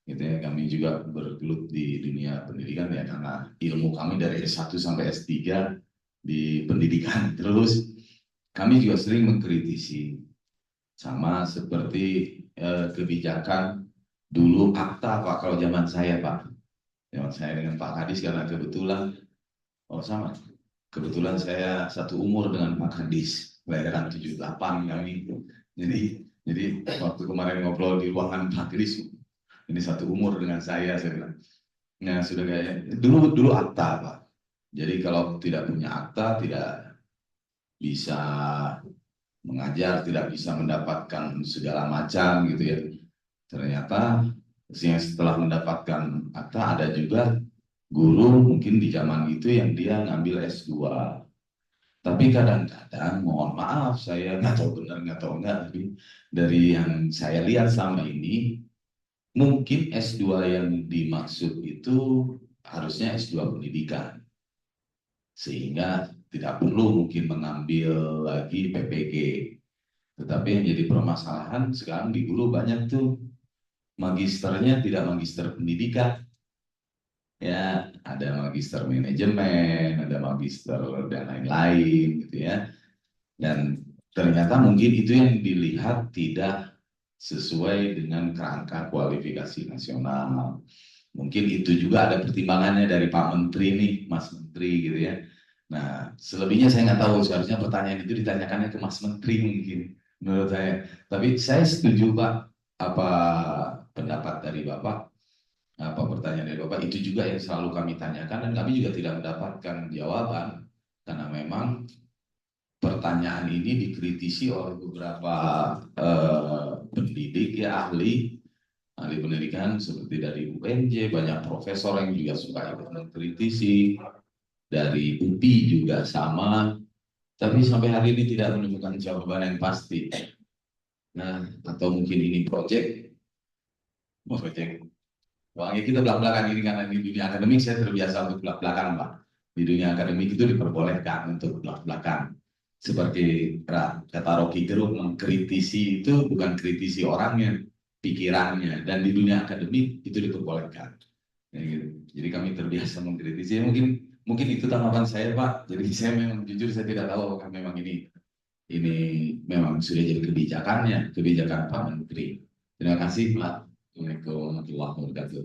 gitu ya, kami juga bergelut di dunia pendidikan ya karena ilmu kami dari S1 sampai S3 di pendidikan. Terus kami juga sering mengkritisi sama seperti kebijakan dulu akta Pak, kalau zaman saya Pak, zaman saya dengan Pak Kadis, karena kebetulan sama kebetulan saya satu umur dengan Pak Kadis, kelahiran 78 kami. Jadi waktu kemarin ngobrol di ruangan Pak Kadis, ini satu umur dengan saya bilang. Nah sudah kayak dulu akta Pak. Jadi kalau tidak punya akta tidak bisa mengajar, tidak bisa mendapatkan segala macam gitu ya. Ternyata setelah mendapatkan akta ada juga guru mungkin di zaman itu yang dia ngambil S2. Tapi kadang-kadang mohon maaf saya nggak tahu benar nggak tahu enggak, tapi dari yang saya lihat sama ini mungkin S2 yang dimaksud itu harusnya S2 pendidikan, sehingga tidak perlu mungkin mengambil lagi PPG. Tetapi yang jadi permasalahan sekarang di guru banyak tuh magisternya tidak magister pendidikan. Ya, ada magister manajemen, ada magister dan lain-lain gitu ya. Dan ternyata mungkin itu yang dilihat tidak sesuai dengan kerangka kualifikasi nasional. Mungkin itu juga ada pertimbangannya dari Pak Menteri nih, Mas Menteri gitu ya. Nah, selebihnya saya nggak tahu, seharusnya pertanyaan itu ditanyakannya ke Mas Menteri mungkin, menurut saya. Tapi saya setuju Pak, apa pendapat dari Bapak, apa pertanyaan dari Bapak, itu juga yang selalu kami tanyakan dan kami juga tidak mendapatkan jawaban. Karena memang pertanyaan ini dikritisi oleh beberapa pendidik ya ahli pendidikan seperti dari UNJ, banyak profesor yang juga suka ikut mengkritisi, dari UPI juga sama, tapi sampai hari ini tidak menemukan jawaban yang pasti. Nah, atau mungkin ini project, soalnya kita belak-belakan ini karena di dunia akademik saya terbiasa untuk belak-belakan Pak. Di dunia akademik itu diperbolehkan untuk belak-belakan. Seperti kata Rocky Gerung, mengkritisi itu bukan kritisi orangnya, pikirannya. Dan di dunia akademik itu diperbolehkan. Ya, gitu. Jadi kami terbiasa mengkritisi. Ya, mungkin itu tanggapan saya Pak. Jadi saya memang jujur saya tidak tahu apakah memang ini memang sudah jadi kebijakan Pak Menteri. Terima kasih Pak. Assalamualaikum warahmatullahi wabarakatuh.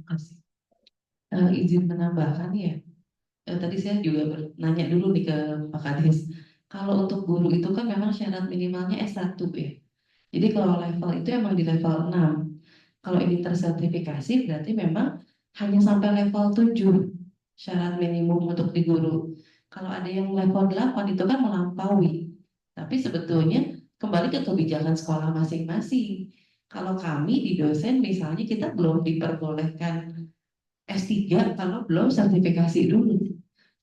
kasih. Izin menambahkan ya. Tadi saya juga nanya dulu nih ke Pak Kadis. Kalau untuk guru itu kan memang syarat minimalnya S1 ya. Jadi kalau level itu emang di level 6. Kalau ini tersertifikasi berarti memang hanya sampai level 7 syarat minimum untuk di guru. Kalau ada yang level 8 itu kan melampaui. Tapi sebetulnya kembali ke kebijakan sekolah masing-masing. Kalau kami di dosen misalnya kita belum diperbolehkan S3 kalau belum sertifikasi dulu.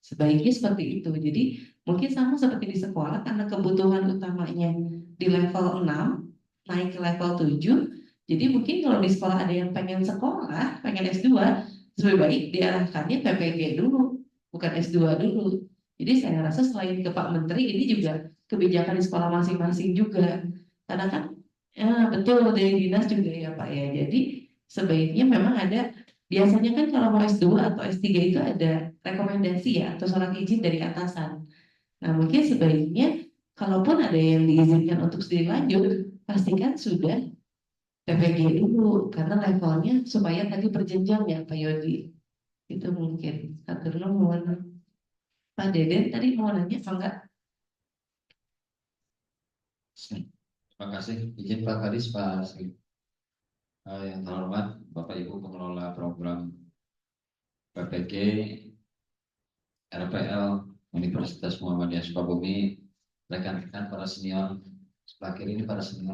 Sebaiknya seperti itu. Jadi mungkin sama seperti di sekolah karena kebutuhan utamanya di level 6 naik ke level 7. Jadi mungkin kalau di sekolah ada yang pengen sekolah, pengen S2, lebih baik diarahkannya PPG dulu, bukan S2 dulu. Jadi saya rasa selain ke Pak Menteri ini juga kebijakan di sekolah masing-masing juga. Karena kan betul dari dinas juga ya Pak ya. Jadi sebaiknya memang ada. Biasanya kan kalau mau S2 atau S3 itu ada rekomendasi ya atau surat izin dari atasan. Nah mungkin sebaiknya kalaupun ada yang diizinkan untuk studi lanjut, pastikan sudah PPG dulu karena levelnya supaya tadi berjenjang ya Pak Yodi. Itu mungkin. Atur nuhun. Pak Deden tadi mau nanya apa enggak? Terima kasih. Izin Pak Kadis, Pak Sri. Yang terhormat Bapak Ibu pengelola program PPG RPL Universitas Muhammadiyah Sukabumi, rekan-rekan para senior, sebelah kiri ini para senior.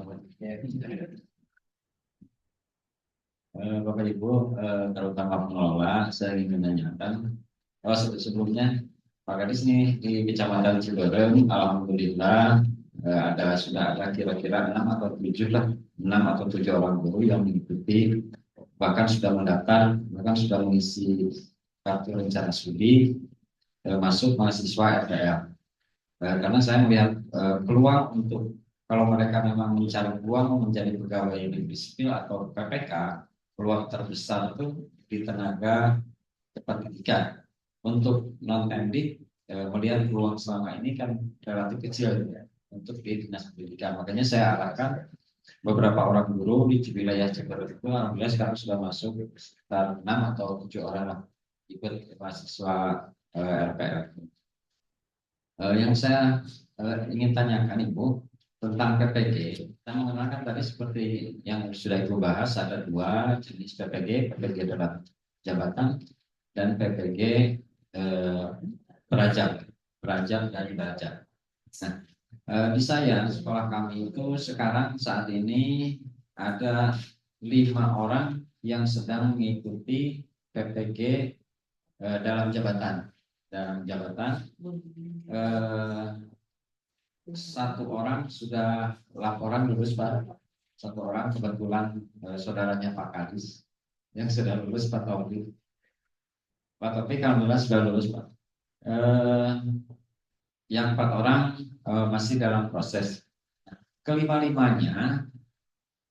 Bapak Ibu, terutama pengelola, saya ingin menanyakan, sebelumnya Pak Kadis nih di Kecamatan Ciberem, alhamdulillah sudah ada kira-kira 6 atau 7 lah, 6 atau 7 orang guru yang mengikuti, bahkan sudah mendaftar, bahkan sudah mengisi kartu rencana studi, masuk mahasiswa RPL. Karena saya melihat peluang untuk kalau mereka memang mencari peluang menjadi pegawai negeri sipil atau PPK, peluang terbesar itu di tenaga pendidikan. Untuk non-pendik melihat peluang selama ini kan relatif kecil ya, untuk di dinas pendidikan. Makanya saya arahkan beberapa orang guru di wilayah Ciberem itu alhamdulillah sekarang sudah masuk sekitar 6 atau 7 orang ikut mahasiswa RPL. Yang saya ingin tanyakan Ibu tentang PPG, kita mengenalkan tadi seperti yang sudah Ibu bahas ada 2 jenis PPG, PPG dalam jabatan dan PPG berajab dan berajab. Nah, di sekolah kami itu sekarang saat ini ada 5 orang yang sedang mengikuti PPG dalam jabatan. Satu orang sudah laporan lulus Pak. Satu orang kebetulan saudaranya Pak Kadis yang sudah lulus Pak Taufik. Pak Taufik alhamdulillah sudah lulus Pak. Yang 4 orang masih dalam proses. Kelima-limanya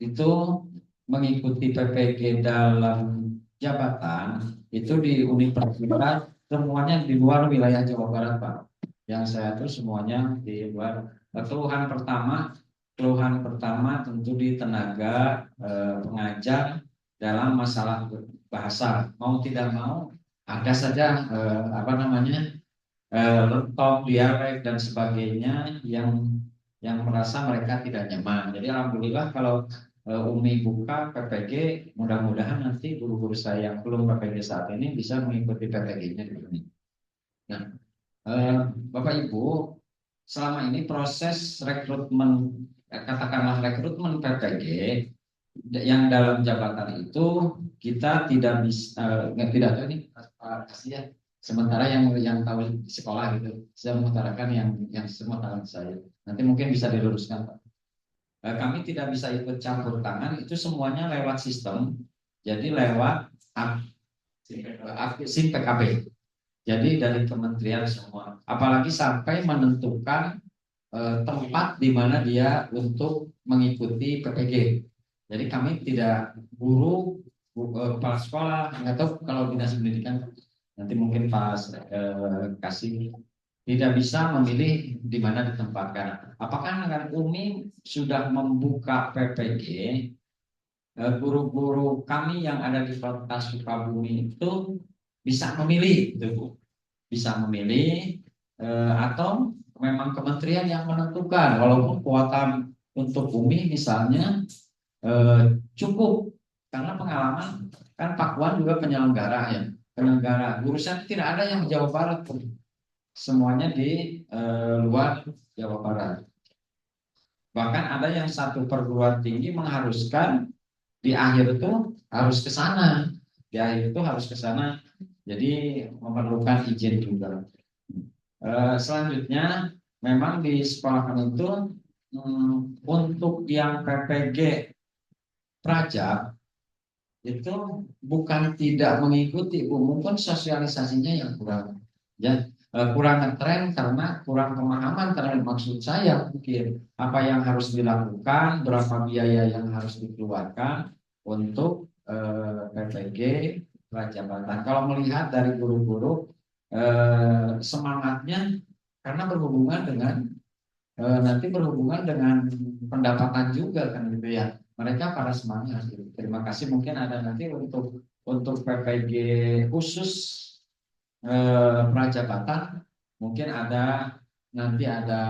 itu mengikuti PPG dalam jabatan itu di universitas semuanya di luar wilayah Jawa Barat Pak. Yang saya tuh semuanya di luar. Keluhan pertama tentu di tenaga pengajar dalam masalah bahasa. Mau tidak mau ada saja lentok, dialek dan sebagainya yang merasa mereka tidak nyaman. Jadi alhamdulillah kalau Umi buka PPG, mudah-mudahan nanti guru-guru saya yang belum PPG saat ini bisa mengikuti PPG-nya di sini. Nah, Bapak Ibu, selama ini proses rekrutmen, katakanlah rekrutmen PPG yang dalam jabatan itu kita tidak bisa, tidak tahu ini kasih ya. Sementara yang tahu di sekolah gitu, saya mengutarakan yang semua saya. Nanti mungkin bisa diluruskan Pak. Kami tidak bisa ikut campur tangan, itu semuanya lewat sistem, jadi lewat SIM PKB. Jadi dari kementerian semua, apalagi sampai menentukan tempat di mana dia untuk mengikuti PPG. Jadi kami tidak guru, kepala sekolah, nggak tahu kalau dinas pendidikan nanti mungkin Pak kasih tidak bisa memilih di mana ditempatkan. Apakah dengan Umi sudah membuka PPG guru-guru kami yang ada di Kota Sukabumi itu bisa memilih, gitu Bu. Bisa memilih atau memang kementerian yang menentukan. Walaupun kuota untuk Umi misalnya cukup, karena pengalaman kan Pak Wan juga penyelenggara ya, penyelenggara jurusan tidak ada yang di Jawa Barat Bu. Semuanya di luar Jawa Barat. Bahkan ada yang satu perguruan tinggi mengharuskan di akhir itu harus ke sana. Di akhir itu harus ke sana. Jadi memerlukan izin juga. Selanjutnya memang di sekolah kami itu untuk yang PPG Praja itu bukan tidak mengikuti, mungkin sosialisasinya yang kurang, ya kurang ngetren karena kurang pemahaman terhadap maksud saya mungkin apa yang harus dilakukan, berapa biaya yang harus dikeluarkan untuk PPG Prajabatan. Kalau melihat dari guru-guru semangatnya karena berhubungan dengan nanti berhubungan dengan pendapatan juga kan gitu ya. Mereka pada semangat. Gitu. Terima kasih. Mungkin ada nanti untuk PPG khusus Prajabatan mungkin ada nanti ada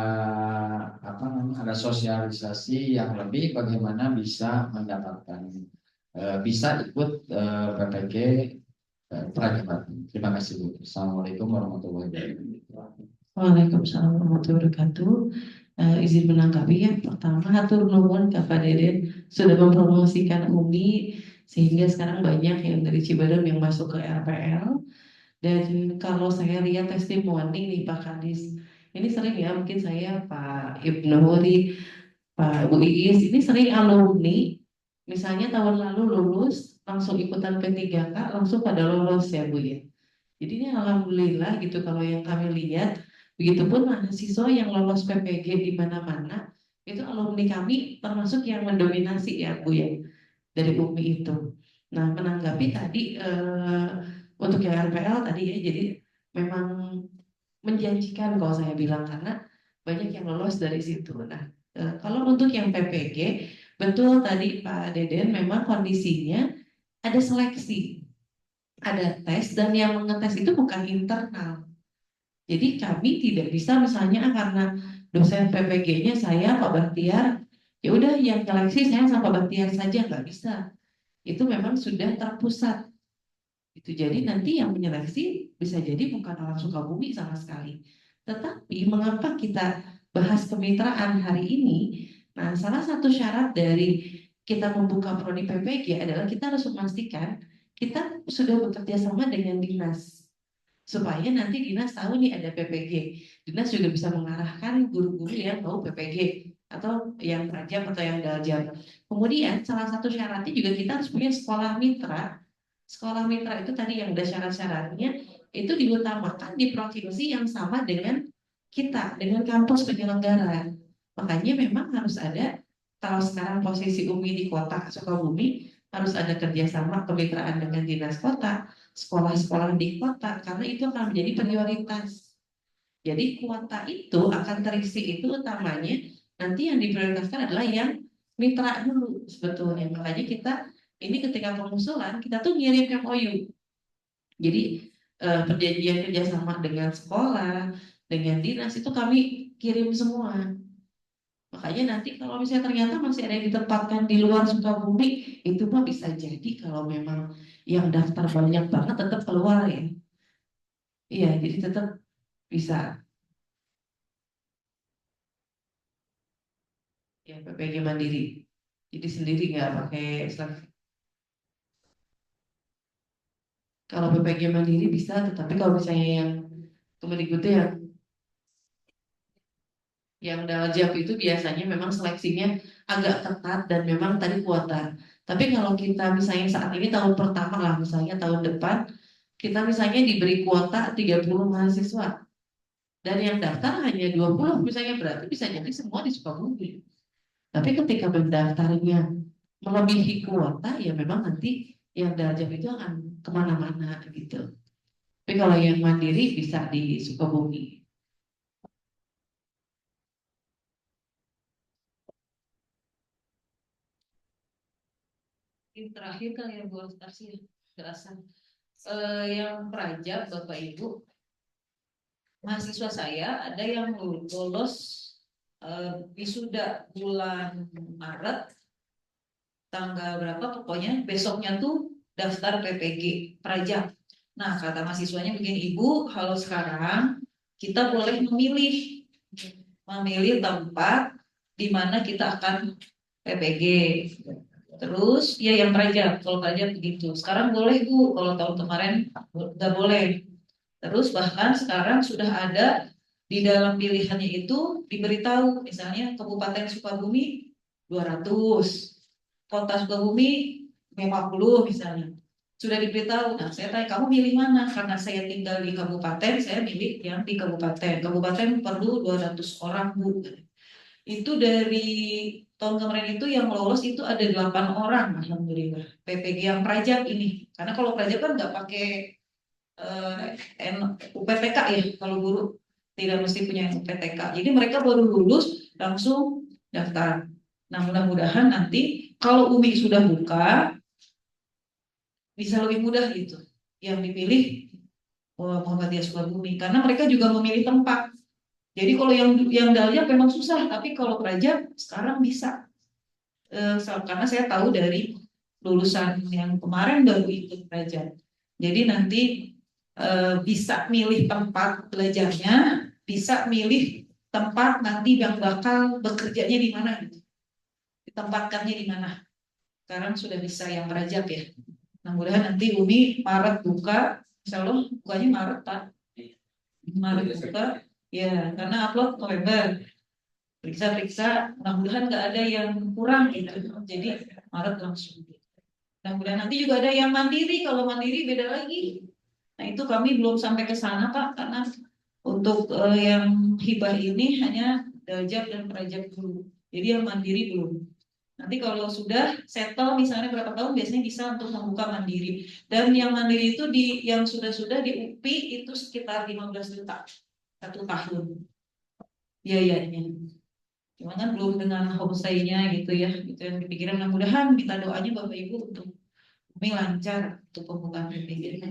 apa namanya ada sosialisasi yang lebih bagaimana bisa mendapatkan bisa ikut PPG Prajabatan. Terima kasih Bu. Assalamualaikum warahmatullahi wabarakatuh. Waalaikumsalam warahmatullahi wabarakatuh. Izin menanggapi ya. Pertama, hatur nuhun Kak Deden sudah mempromosikan Umi sehingga sekarang banyak yang dari Ciberem yang masuk ke RPL. Dan kalau saya lihat testimoni nih Pak Kadis, ini sering ya mungkin saya Pak Ibnu Huri, Pak Bu Iis, ini sering alumni, misalnya tahun lalu lulus langsung ikutan P3K langsung pada lolos ya Bu ya. Jadi ini alhamdulillah gitu kalau yang kami lihat. Begitupun mahasiswa yang lolos PPG di mana-mana, itu alumni kami termasuk yang mendominasi ya Bu ya, dari UMI itu. Nah menanggapi tadi untuk yang RPL tadi ya, jadi memang menjanjikan kalau saya bilang karena banyak yang lolos dari situ. Nah kalau untuk yang PPG, betul tadi Pak Deden memang kondisinya ada seleksi, ada tes dan yang mengetes itu bukan internal. Jadi kami tidak bisa misalnya karena dosen PPG-nya saya Pak Bahtiar, ya udah yang seleksi saya sama Pak Bahtiar saja, nggak bisa. Itu memang sudah terpusat. Itu jadi nanti yang menyeleksi bisa jadi bukan orang Sukabumi sama sekali. Tetapi mengapa kita bahas kemitraan hari ini? Nah, salah satu syarat dari kita membuka prodi PPG adalah kita harus memastikan kita sudah bekerja sama dengan dinas supaya nanti dinas tahu nih ada PPG. Dinas juga bisa mengarahkan guru-guru yang tahu PPG atau yang Prajab atau yang Daljam. Kemudian salah satu syaratnya juga kita harus punya sekolah mitra. Sekolah mitra itu tadi yang ada syarat-syaratnya itu diutamakan di provinsi yang sama dengan kita, dengan kampus penyelenggara. Makanya memang harus ada, kalau sekarang posisi UMI di kota Sukabumi, harus ada kerjasama kemitraan dengan dinas kota, sekolah-sekolah di kota, karena itu akan menjadi prioritas. Jadi kuota itu akan terisi itu utamanya nanti yang diprioritaskan adalah yang mitra dulu sebetulnya. Makanya kita ini ketika pengusulan kita tuh ngirim MOU. Jadi perjanjian kerjasama dengan sekolah, dengan dinas itu kami kirim semua. Makanya nanti kalau misalnya ternyata masih ada yang ditempatkan di luar Sukabumi, itu mah bisa jadi kalau memang yang daftar banyak banget tetap keluar ya. Iya, jadi tetap bisa. Ya PPG Mandiri. Jadi sendiri nggak pakai seleksi. Kalau PPG Mandiri bisa, tetapi kalau misalnya yang Kemendikbud yang Daljab itu biasanya memang seleksinya agak ketat dan memang tadi kuota. Tapi kalau kita misalnya saat ini tahun pertama lah, misalnya tahun depan, kita misalnya diberi kuota 30 mahasiswa dan yang daftar hanya 20 misalnya, berarti bisa jadi semua di Sukabumi. Tapi ketika mendaftarnya melebihi kuota, ya memang nanti yang Daljab itu akan kemana-mana gitu. Tapi kalau yang mandiri bisa di Sukabumi. Yang terakhir kali ya Bu Astarsih, jelasan. Yang peraja Bapak Ibu, mahasiswa saya ada yang lolos wisuda bulan Maret, tanggal berapa pokoknya besoknya tuh daftar PPG peraja. Nah kata mahasiswanya begini, Ibu kalau sekarang kita boleh memilih tempat di mana kita akan PPG. Terus ya yang peraja, kalau peraja begitu. Sekarang boleh Bu, kalau tahun kemarin nggak boleh. Terus bahkan sekarang sudah ada di dalam pilihannya itu diberitahu, misalnya Kabupaten Sukabumi 200, Kota Sukabumi 50 misalnya. Sudah diberitahu. Nah, saya tanya, kamu milih mana? Karena saya tinggal di kabupaten, saya milih yang di kabupaten. Kabupaten perlu 200 orang, Bu. Itu dari tahun kemarin itu yang lolos itu ada 8 orang, alhamdulillah. PPG yang pajak ini. Karena kalau pajak kan nggak pakai UPTK ya, kalau guru tidak mesti punya UPTK. Jadi mereka baru lulus langsung daftar. Nah mudah-mudahan nanti kalau UMI sudah buka bisa lebih mudah gitu. Yang dipilih Muhammadiyah Sukabumi karena mereka juga memilih tempat. Jadi kalau yang Dahlia memang susah, tapi kalau peraja sekarang bisa. Karena saya tahu dari lulusan yang kemarin baru ikut peraja. Jadi nanti bisa milih tempat belajarnya, bisa milih tempat nanti yang bakal bekerjanya di mana gitu. Ditempatkannya di mana. Sekarang sudah bisa yang perajak ya. Nah, mudah-mudahan nanti Umi Maret buka, insya Allah bukanya Maret Pak. Maret buka, ya karena upload November. Periksa-periksa, mudah-mudahan nggak ada yang kurang gitu. Jadi Maret langsung. Mudah-mudahan nanti juga ada yang mandiri. Kalau mandiri beda lagi. Nah itu kami belum sampai ke sana Pak, karena untuk yang hibah ini hanya dajab dan perajab dulu. Jadi yang mandiri belum. Nanti kalau sudah settle misalnya berapa tahun biasanya bisa untuk membuka mandiri. Dan yang mandiri itu yang sudah di UPI itu sekitar 15 juta 1 tahun biayanya. Cuma kan belum dengan homestay-nya gitu ya. Gitu yang dipikirin. Mudah-mudahan kita doanya Bapak Ibu untuk Umi lancar untuk pembukaan PPG.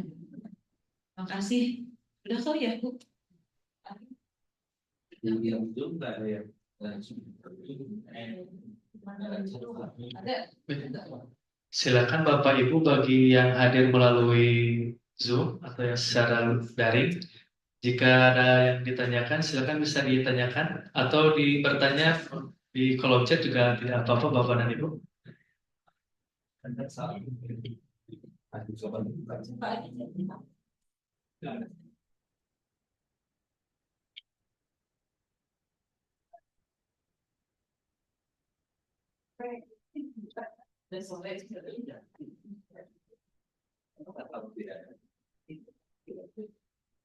Makasih. Udah kali ya Bu. Yang belum nggak ada yang Silakan Bapak Ibu bagi yang hadir melalui Zoom atau yang secara daring, jika ada yang ditanyakan silakan bisa ditanyakan atau bertanya di kolom chat juga tidak apa-apa Bapak dan Ibu.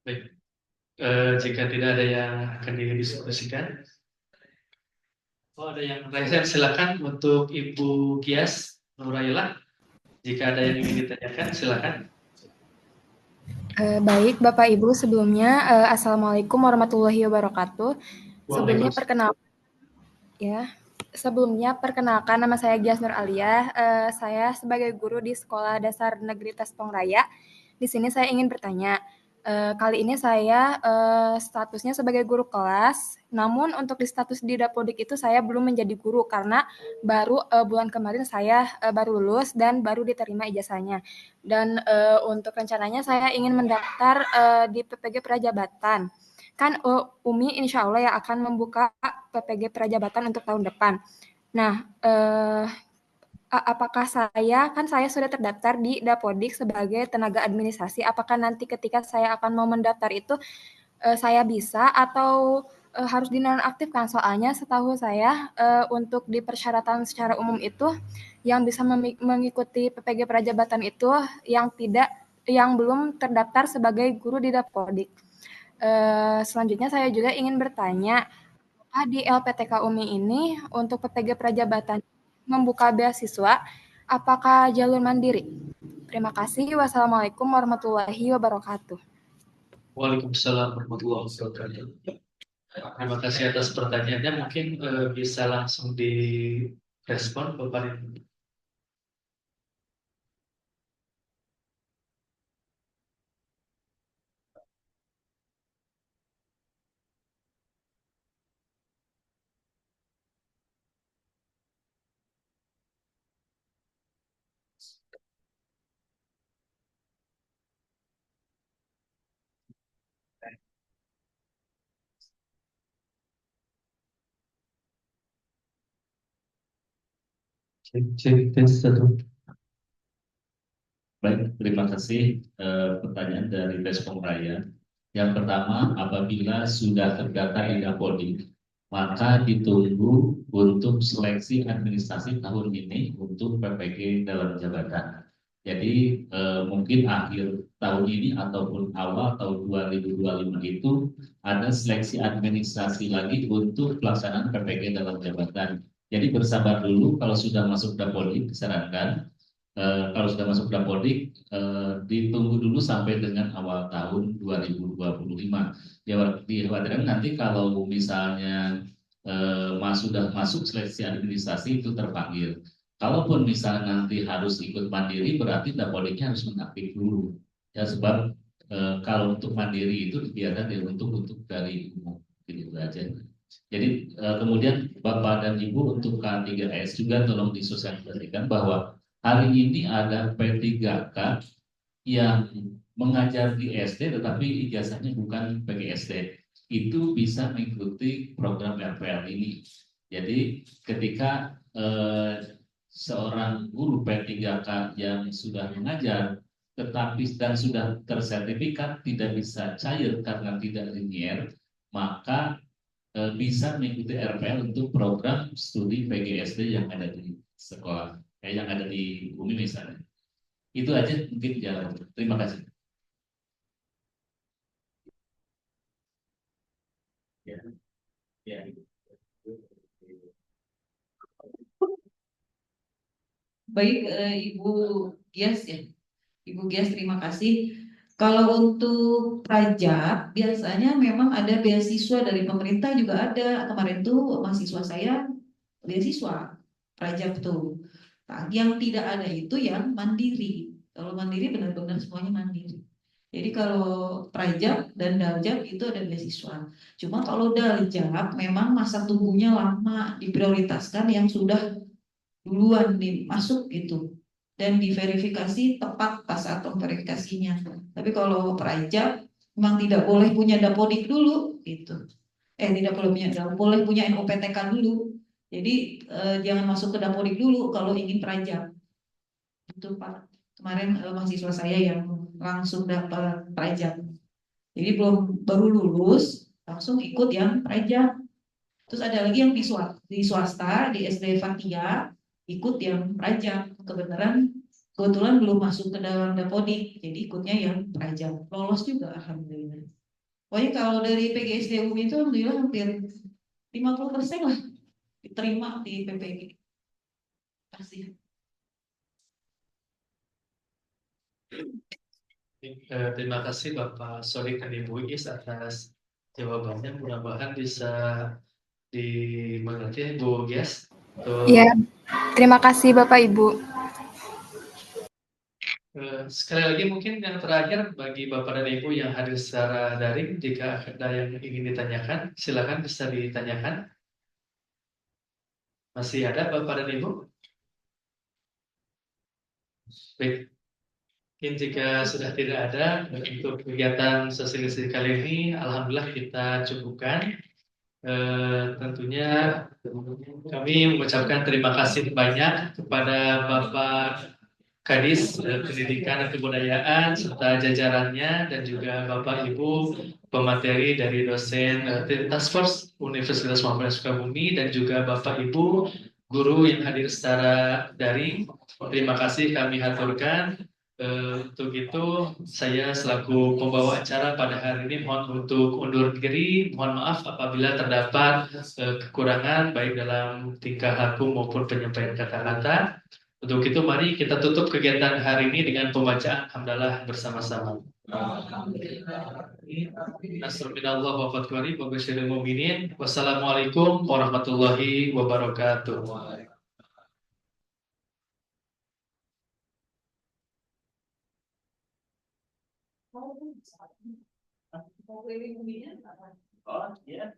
Baik. Jika tidak ada yang akan didiskusikan, ada yang raise, silakan untuk Ibu Kias Nurayla. Jika ada yang ingin ditanyakan, silakan. Baik, Bapak Ibu, sebelumnya Assalamualaikum warahmatullahi wabarakatuh. Sebelumnya perkenalkan nama saya Gias Nur Alia. Saya sebagai guru di Sekolah Dasar Negeri Tespong Raya. Di sini saya ingin bertanya. Kali ini saya statusnya sebagai guru kelas, namun untuk di status di Dapodik itu saya belum menjadi guru karena baru bulan kemarin saya baru lulus dan baru diterima ijazahnya. Dan untuk rencananya saya ingin mendaftar di PPG Prajabatan. Kan Umi insya Allah ya akan membuka PPG Prajabatan untuk tahun depan. Nah, apakah saya sudah terdaftar di Dapodik sebagai tenaga administrasi, apakah nanti ketika saya akan mau mendaftar itu saya bisa atau harus dinonaktifkan? Soalnya setahu saya untuk di persyaratan secara umum itu yang bisa mengikuti PPG Prajabatan itu yang belum terdaftar sebagai guru di Dapodik. Selanjutnya saya juga ingin bertanya, di LPTK UMI ini untuk PPG Prajabatan membuka beasiswa, apakah jalur mandiri? Terima kasih. Wassalamualaikum warahmatullahi wabarakatuh. Waalaikumsalam warahmatullahi wabarakatuh. Terima kasih atas pertanyaannya. Mungkin bisa langsung direspon Bapak Ibu. Cek tes satu. Baik, terima kasih. Pertanyaan dari Respon Raya. Yang pertama, apabila sudah terdaftar di Dapodik, maka ditunggu untuk seleksi administrasi tahun ini untuk PPG dalam jabatan. Jadi mungkin akhir tahun ini ataupun awal tahun 2025 itu ada seleksi administrasi lagi untuk pelaksanaan PPG dalam jabatan. Jadi bersabar dulu, kalau sudah masuk Dapodik disarankan kalau sudah masuk Dapodik, ditunggu dulu sampai dengan awal tahun 2025. Dikhawatirkan nanti kalau misalnya sudah masuk seleksi administrasi itu terpanggil. Kalaupun misalnya nanti harus ikut mandiri, berarti Dapodiknya harus mengaktif dulu. Ya sebab kalau untuk mandiri itu dibiarkan untuk dari umum, gitu aja. Jadi kemudian Bapak dan Ibu untuk K3S juga tolong disosialisasikan bahwa hari ini ada P3K yang mengajar di SD tetapi ijazahnya bukan PGSD. Itu bisa mengikuti program RPL ini. Jadi ketika seorang guru P3K yang sudah mengajar tetapi dan sudah tersertifikat tidak bisa cair karena tidak linear, maka bisa mengikuti RPL untuk program studi PGSD yang ada di sekolah, yang ada di Bumi misalnya. Itu aja mungkin jalan. Terima kasih. Ya, ya. Baik, Ibu Gias ya. Ibu Gias, terima kasih. Kalau untuk pajak, biasanya memang ada beasiswa dari pemerintah juga ada. Kemarin tuh mahasiswa saya beasiswa pajak tuh. Nah, yang tidak ada itu yang mandiri. Kalau mandiri benar-benar semuanya mandiri. Jadi kalau pajak dan daljak itu ada beasiswa. Cuma kalau daljak memang masa tunggunya lama, diprioritaskan yang sudah duluan masuk gitu dan diverifikasi tepat pas saat verifikasinya. Tapi kalau pajak memang tidak boleh punya dapodik dulu gitu. Tidak boleh punya, boleh punya NOPTK dulu. Jadi jangan masuk ke dapodik dulu kalau ingin pajak. Itu Pak. Kemarin mahasiswa saya yang langsung dapat pajak. Jadi baru lulus langsung ikut yang pajak. Terus ada lagi yang di swasta di SD Fathia ikut yang pajak. Kebetulan belum masuk ke dalam dapodik, jadi ikutnya yang pajak. Lolos juga alhamdulillah. Pokoknya kalau dari PGSD UMI itu alhamdulillah hampir 50% lah diterima di PPG. Kasih. Terima kasih Bapak Sodik dan Ibu Is atas jawabannya. Mudah-mudahan bisa dimengerti Bu Gias. Iya, terima kasih Bapak Ibu. Sekali lagi mungkin yang terakhir bagi Bapak dan Ibu yang hadir secara daring, jika ada yang ingin ditanyakan, silakan bisa ditanyakan. Masih ada Bapak dan Ibu? Baik. Mungkin jika sudah tidak ada, untuk kegiatan sosialisasi kali ini, alhamdulillah kita cukupkan. Tentunya kami mengucapkan terima kasih banyak kepada Bapak Kadis Pendidikan dan Kebudayaan serta jajarannya dan juga Bapak Ibu pemateri dari dosen Task Force Universitas Muhammadiyah Sukabumi dan juga Bapak Ibu guru yang hadir secara daring. Terima kasih kami haturkan. Untuk itu saya selaku pembawa acara pada hari ini mohon untuk undur diri. Mohon maaf apabila terdapat kekurangan baik dalam tingkah laku maupun penyampaian kata-kata. Untuk itu mari kita tutup kegiatan hari ini dengan pembacaan hamdalah bersama-sama. Nasrullah wa fatwari wa basyiril mu'minin. Wassalamualaikum warahmatullahi wabarakatuh. Oh, iya.